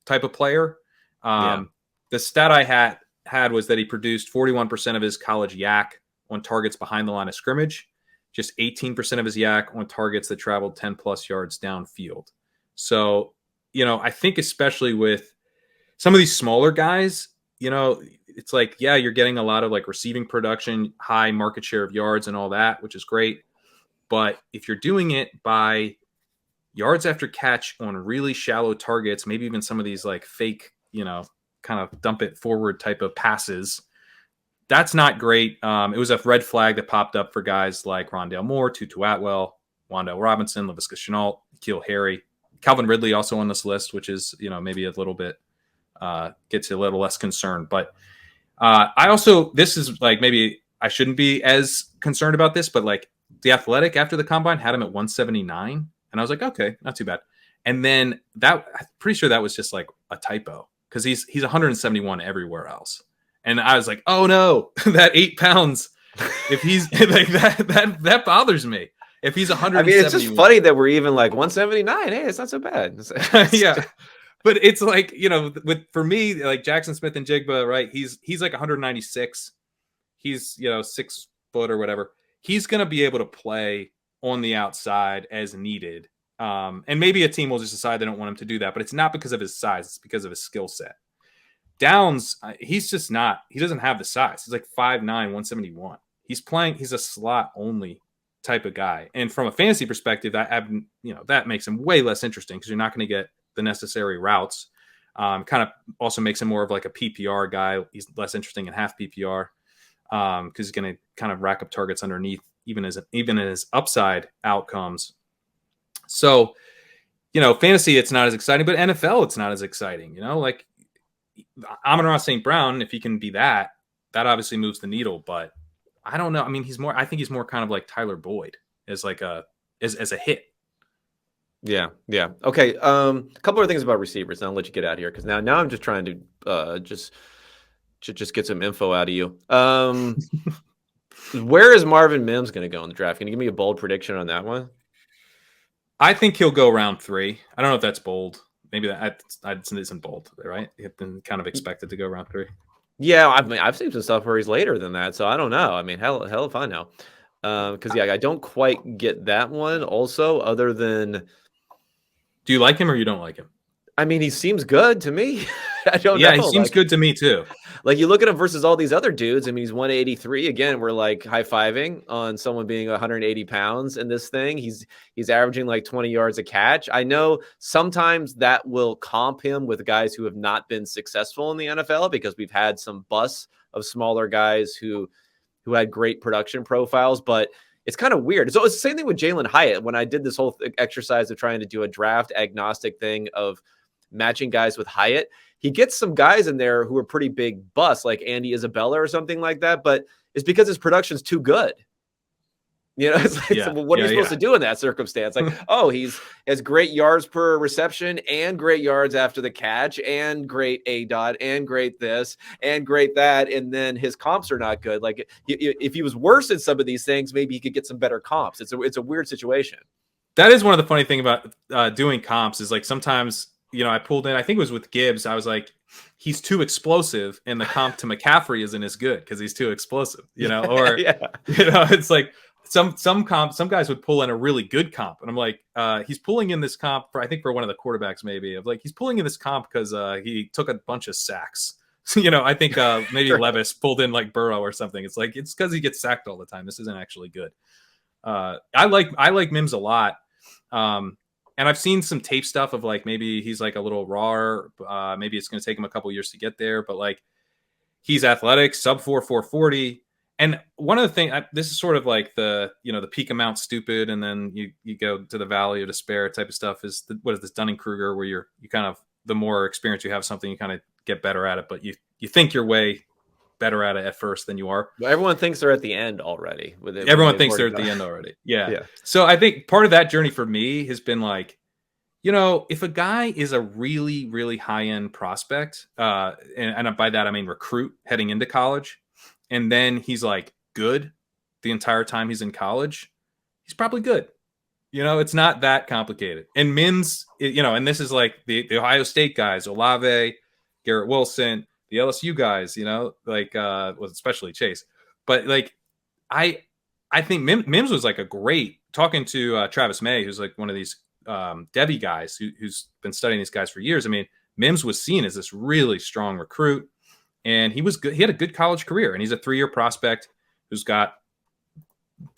type of player. The stat I had was that he produced 41% of his college yak on targets behind the line of scrimmage, just 18% of his yak on targets that traveled 10 plus yards downfield. So, I think especially with some of these smaller guys, it's like, yeah, you're getting a lot of like receiving production, high market share of yards and all that, which is great. But if you're doing it by yards after catch on really shallow targets, maybe even some of these like fake, kind of dump it forward type of passes, that's not great. It was a red flag that popped up for guys like Rondale Moore, Tutu Atwell, Wan'Dale Robinson, Laviska Shenault, N'Keal Harry, Calvin Ridley also on this list, which is, maybe a little bit gets you a little less concerned. But this is like, maybe I shouldn't be as concerned about this, but like The Athletic after the combine had him at 179. And I was like, okay, not too bad. And then I'm pretty sure that was just like a typo, because he's 171 everywhere else. And I was like, oh no, that 8 pounds. If he's like that bothers me. If he's 171. I mean, it's just funny that we're even like 179. Hey, it's not so bad. Yeah. But it's like, for me, like Jackson Smith and Jigba, right? He's like 196. He's, 6 foot or whatever. He's going to be able to play on the outside as needed. And maybe a team will just decide they don't want him to do that, but it's not because of his size. It's because of his skill set. Downs, he's just not, he doesn't have the size. He's like 5'9", 171. He's a slot only type of guy. And from a fantasy perspective, that makes him way less interesting, because you're not going to get the necessary routes. Kind of also makes him more of like a PPR guy. He's less interesting in half PPR, because he's going to kind of rack up targets underneath, even in his upside outcomes. So, fantasy, it's not as exciting, but NFL, it's not as exciting. Like Amon-Ra St. Brown, if he can be that obviously moves the needle. But I don't know. I mean, I think he's more kind of like Tyler Boyd as like as a hit. Yeah, yeah. Okay. A couple of things about receivers, and I'll let you get out of here because now I'm just trying to just get some info out of you. Where is Marvin Mims going to go in the draft? Can you give me a bold prediction on that one? I think he'll go round 3. I don't know if that's bold. Maybe that isn't bold, right? It's been kind of expected to go round 3. Yeah, I mean, I've seen some stuff where he's later than that, so I don't know. I mean, hell if I know. Because yeah, I don't quite get that one. Also, other than, Do you like him or you don't like him? I mean, he seems good to me. I don't Yeah, he know. seems good to me too. Like you look at him versus all these other dudes. I mean, he's 183 again. We're like high fiving on someone being 180 pounds in this thing. He's averaging like 20 yards a catch. I know sometimes that will comp him with guys who have not been successful in the NFL because we've had some busts of smaller guys who had great production profiles, but it's kind of weird. So it's the same thing with Jalen Hyatt. When I did this whole exercise of trying to do a draft agnostic thing of matching guys with Hyatt, he gets some guys in there who are pretty big busts, like Andy Isabella or something like that. But it's because his production's too good. You know, it's like, Yeah, so what are you supposed to do in that circumstance? Like, oh, he has great yards per reception and great yards after the catch and great ADOT and great this and great that. And then his comps are not good. Like if he was worse in some of these things, maybe he could get some better comps. It's a weird situation. That is one of the funny thing about doing comps is like sometimes, I pulled in, I think it was with Gibbs. I was like, he's too explosive and the comp to McCaffrey isn't as good because he's too explosive, or, Yeah. It's like, some guys would pull in a really good comp, and I'm like, he's pulling in this comp for, I think, for one of the quarterbacks, maybe, of like he's pulling in this comp because he took a bunch of sacks. I think maybe Sure. Levis pulled in like Burrow or something. It's like it's because he gets sacked all the time. This isn't actually good. I like Mims a lot, and I've seen some tape stuff of like maybe he's like a little raw. Maybe it's going to take him a couple years to get there, but like he's athletic, sub 4.40. And one of the things, this is sort of like the peak amount stupid, and then you go to the valley of despair type of stuff. What is this, Dunning-Kruger, where you kind of, the more experience you have something, you kind of get better at it, but you think you're way better at it at first than you are. Well, everyone thinks they're at the end already. Everyone thinks they're at the end already. Yeah. Yeah. So I think part of that journey for me has been like, if a guy is a really, really high-end prospect, and by that I mean recruit heading into college, and then he's like good the entire time he's in college, he's probably good. It's not that complicated. And Mims, and this is like the Ohio State guys, Olave, Garrett Wilson, the LSU guys, especially Chase. But like, I think Mims was like a great, talking to Travis May, who's like one of these Debbie guys who's been studying these guys for years. I mean, Mims was seen as this really strong recruit. And he was good. He had a good college career, and he's a 3-year prospect who's got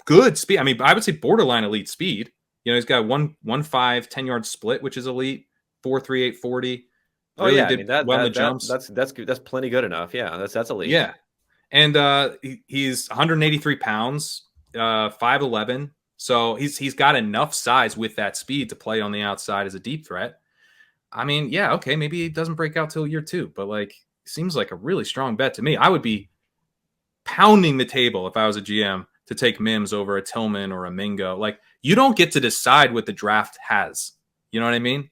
good speed. I mean, I would say borderline elite speed. He's got 1.15 10-yard split, which is elite. 4.38 40. Oh really yeah, did I mean that, well in that, the jumps. that's plenty good enough. Yeah, that's elite. Yeah, and he's 183 pounds, 5'11". So he's got enough size with that speed to play on the outside as a deep threat. I mean, yeah, okay, maybe he doesn't break out till year 2, but like, seems like a really strong bet to me. I would be pounding the table if I was a GM to take Mims over a Tillman or a Mingo. Like, you don't get to decide what the draft has. You know what I mean?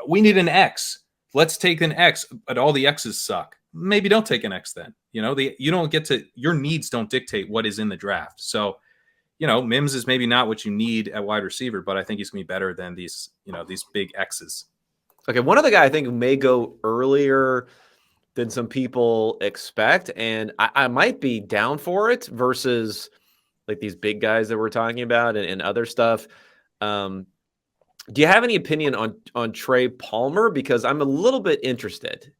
We need an X. Let's take an X, but all the X's suck. Maybe don't take an X then. You don't get to, your needs don't dictate what is in the draft. So, Mims is maybe not what you need at wide receiver, but I think he's going to be better than these big X's. Okay, one other guy I think may go earlier than some people expect, and I might be down for it versus like these big guys that we're talking about and other stuff. Do you have any opinion on Trey Palmer? Because I'm a little bit interested.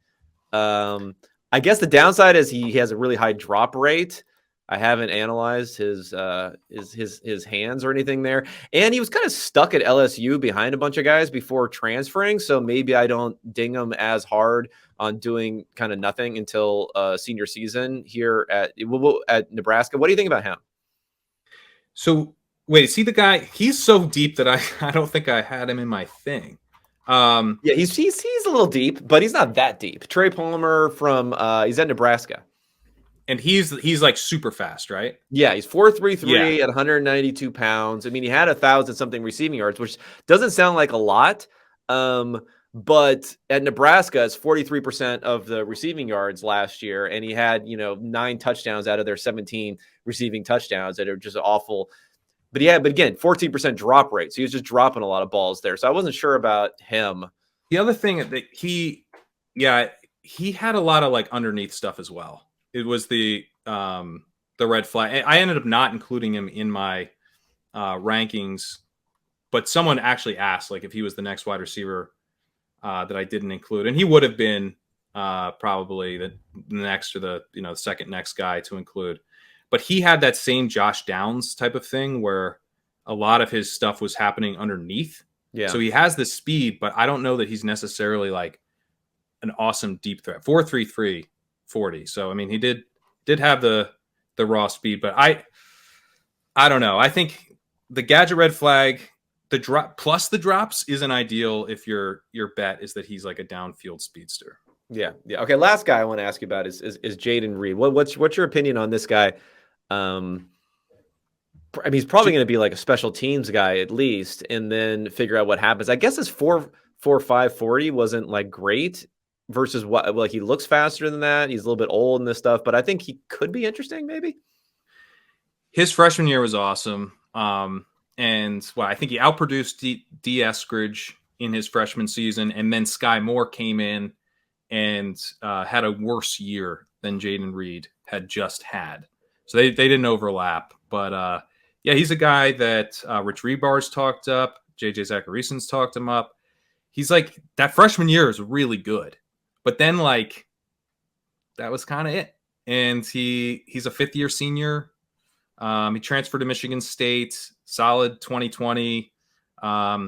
I guess the downside is he has a really high drop rate. I haven't analyzed his hands or anything there. And he was kind of stuck at LSU behind a bunch of guys before transferring. So maybe I don't ding him as hard on doing kind of nothing until senior season here at Nebraska. What do you think about him? So wait, is he the guy? He's so deep that I don't think I had him in my thing. Yeah, he's a little deep, but he's not that deep. Trey Palmer from he's at Nebraska. And he's like super fast, right? Yeah, he's Yeah. 4.33 at 192 pounds. I mean, he had 1,000 something receiving yards, which doesn't sound like a lot. But at Nebraska, it's 43% of the receiving yards last year, and he had 9 touchdowns out of their 17 receiving touchdowns that are just awful. But again, 14% drop rate, so he was just dropping a lot of balls there. So I wasn't sure about him. The other thing that he had a lot of like underneath stuff as well. It was the red flag. I ended up not including him in my rankings, but someone actually asked like if he was the next wide receiver that I didn't include, and he would have been probably the next or the second next guy to include. But he had that same Josh Downs type of thing where a lot of his stuff was happening underneath. Yeah. So he has the speed, but I don't know that he's necessarily like an awesome deep threat. 4.33 40. So I mean, he did have the raw speed, but I don't know. I think the gadget red flag, the drop plus the drops isn't ideal if your bet is that he's like a downfield speedster. Yeah. Okay. Last guy I want to ask you about is Jayden Reed. What's your opinion on this guy? I mean, he's probably going to be like a special teams guy at least, and then figure out what happens. I guess his 4.45 40 wasn't like great versus what, like, he looks faster than that. He's a little bit old and this stuff, but I think he could be interesting. Maybe his freshman year was awesome. And I think he outproduced D. Eskridge in his freshman season, and then Sky Moore came in and had a worse year than Jayden Reed had just had. So they didn't overlap. But yeah, he's a guy that Rich Rebar's talked up. JJ Zacharysen's talked him up. He's like, that freshman year is really good. But then like that was kind of it. And he's a fifth-year senior. He transferred to Michigan State. Solid 2020.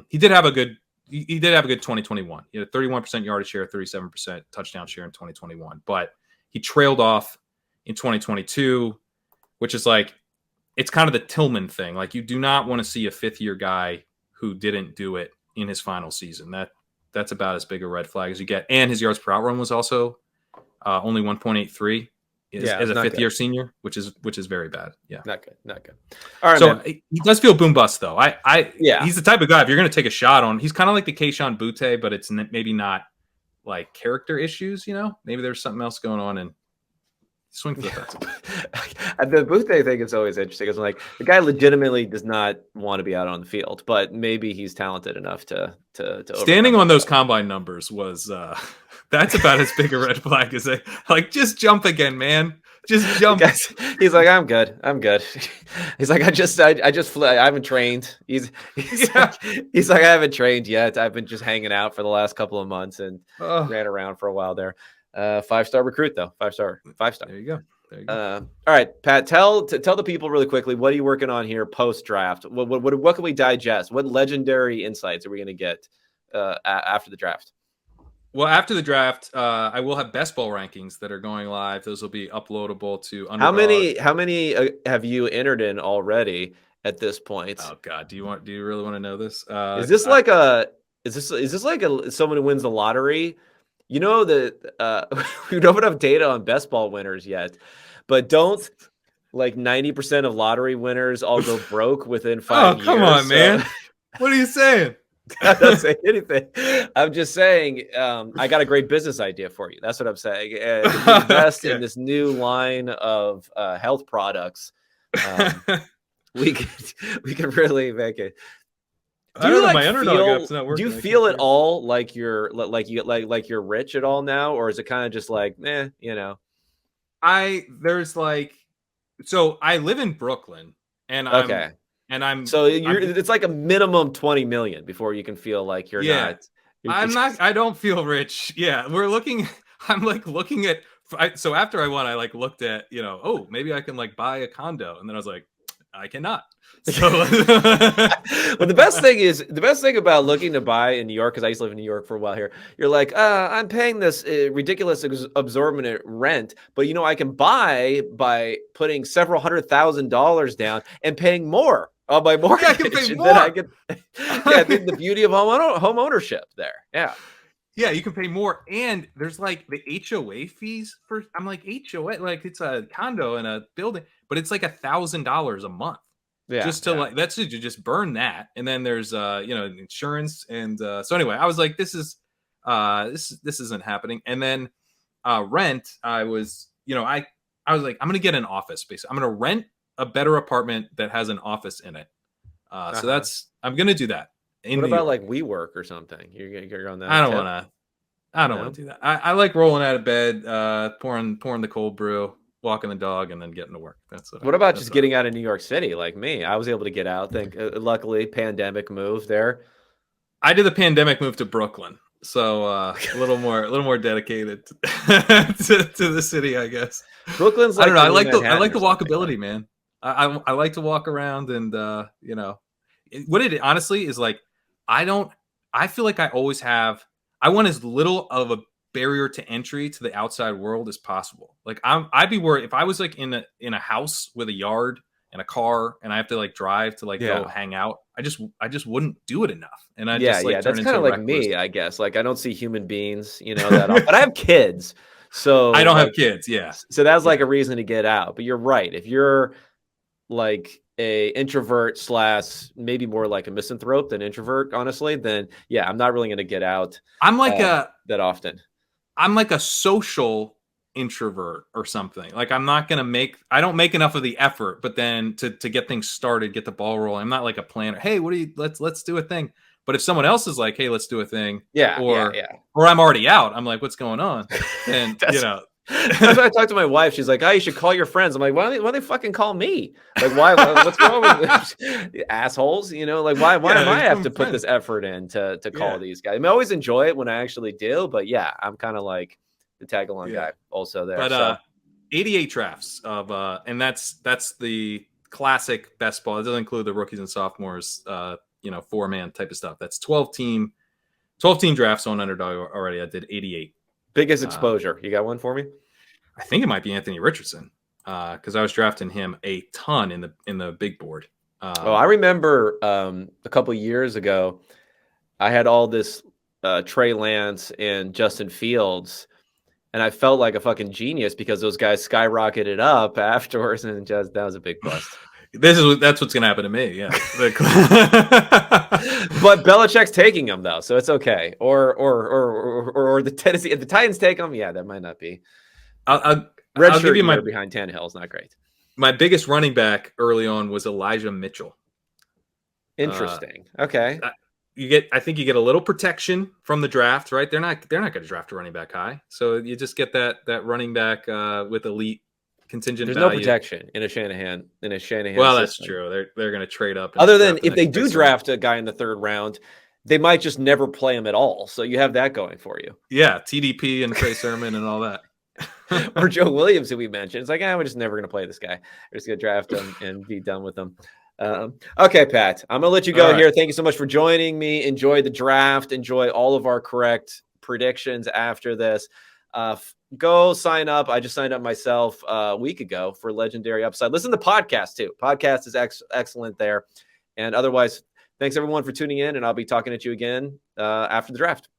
He did have a good 2021. He had a 31% yardage share, 37% touchdown share in 2021. But he trailed off in 2022, which is like, it's kind of the Tillman thing. Like, you do not want to see a fifth-year guy who didn't do it in his final season. That's about as big a red flag as you get. And his yards per out run was also only 1.83 as a fifth-year senior, which is very bad. Yeah, not good. All right, so man. He does feel boom bust though. Yeah, he's the type of guy, if you're going to take a shot on, he's kind of like the Keyshawn Butte, but it's maybe not like character issues. Maybe there's something else going on and swing for the fence. The Butte thing is always interesting because like the guy legitimately does not want to be out on the field, but maybe he's talented enough to standing on those combine numbers was that's about as big a red flag as like just jump again, man. Just jump. He's like, I'm good. He's like, I just flew. I haven't trained. He's like, I haven't trained yet. I've been just hanging out for the last couple of months and ran around for a while there. 5-star recruit though. 5-star. There you go. All right, Pat, tell the people really quickly, what are you working on here post draft? What can we digest? What legendary insights are we going to get after the draft? Well, after the draft, I will have best ball rankings that are going live. Those will be uploadable to Underdog. How many have you entered in already at this point? Oh God, do you really want to know this? Is this like someone who wins the lottery? You know that we don't have data on best ball winners yet, but don't like 90% of lottery winners all go broke within 5 years? Oh, come on, man. What are you saying? I'm not saying anything. I'm just saying I got a great business idea for you. That's what I'm saying. If you invest in this new line of health products, we can really make it. I don't know, my Underdog app's not working. Do you feel at all like you're rich at all now, or is it kind of just like, So I live in Brooklyn, and it's like a minimum 20 million before you can feel like you're not. I don't feel rich. Yeah, I'm like looking at. So after I won, I like looked at maybe I can like buy a condo, and then I was like, I cannot. So, well, the best thing about looking to buy in New York, because I used to live in New York for a while here, you're like, I'm paying this ridiculous exorbitant rent, but I can buy by putting several $100,000 down and paying more on my mortgage. I can pay more. I think the beauty of home ownership there. Yeah. Yeah, you can pay more, and there's like the HOA fees for. I'm like HOA, like it's a condo in a building, but it's like $1,000 a month Yeah, just to yeah. like that's to just burn that, and then there's insurance, and so anyway, I was like, this isn't happening, and then rent. I was like, I'm gonna get an office space. I'm gonna rent a better apartment that has an office in it. So Uh-huh. I'm gonna do that in What New about York. like WeWork or something? You're on I that don't tip? want to. I don't want No. to do that. I like rolling out of bed, pouring the cold brew, walking the dog, and then getting to work. What about That's just what getting out of New York City like me? I was able to get out. Luckily, pandemic move there. I did the pandemic move to Brooklyn, so a little more dedicated to the city, I guess. Brooklyn's I don't like know. the new I Manhattan like or the something, right? walkability, man. I like to walk around, and what it honestly is like. I don't. I feel like I always have. I want as little of a barrier to entry to the outside world as possible. Like I'd be worried if I was like in a house with a yard and a car, and I have to like drive to like go Yeah. hang out. I just wouldn't do it enough, and I Yeah, just yeah. like turn That's into kind a of like recluse. me, I guess. Like I don't see human beings, that often. But I have kids. So I don't have like kids. Yeah, so that's like yeah. a reason to get out. But you're right. If you're like a introvert slash maybe more like a misanthrope than introvert, honestly, then yeah, I'm not really going to get out I'm like uh, a that often. I'm like a social introvert or something. Like I don't make enough of the effort, but then to get things started, get the ball rolling. I'm not like a planner. Hey, what do you let's do a thing. But if someone else is like, hey, let's do a thing, Yeah, yeah, yeah. or I'm already out, I'm like, what's going on? Then that's that's why I talked to my wife. She's like, "Oh, you should call your friends." I'm like, why don't they fucking call me? Like, why? What's wrong with assholes? Like, why yeah, am I have become to put this friends. effort in to call Yeah, these guys? I mean, I always enjoy it when I actually do, but yeah, I'm kind of like the tag along yeah. guy also there. But So 88 drafts of and that's the classic best ball. It doesn't include the rookies and sophomores, 4-man type of stuff. That's 12 team drafts on Underdog already. I did 88. biggest Uh, exposure. You got one for me? I think it might be Anthony Richardson because I was drafting him a ton in the big board. Oh, I remember a couple years ago, I had all this Trey Lance and Justin Fields, and I felt like a fucking genius because those guys skyrocketed up afterwards, and just that was a big bust. That's what's gonna happen to me. Yeah, But Belichick's taking them though, so it's okay. Or the Titans take them. Yeah, that might not be. I'll give Redshirt you year behind Tannehill is not great. my biggest running back early on was Elijah Mitchell. Uh, Interesting. Okay. I think you get a little protection from the draft, right? They're not going to draft a running back high, so you just get that running back with elite contingent There's no value. protection in a Shanahan Well, that's system. true. They're going to trade up. And Other than draft the if they next do big star. draft a guy in the third round, they might just never play him at all. So you have that going for you. Yeah, TDP and Trey Sermon and all that. Or Joe Williams, who we mentioned. It's like, we're just never going to play this guy. We're just going to draft him and be done with him. Okay, Pat, I'm going to let you go here. Thank you so much for joining me. Enjoy the draft. Enjoy all of our correct predictions after this. Go sign up. I just signed up myself a week ago for Legendary Upside. Listen to the podcast too. Podcast is excellent there. And otherwise, thanks everyone for tuning in, and I'll be talking to you again after the draft.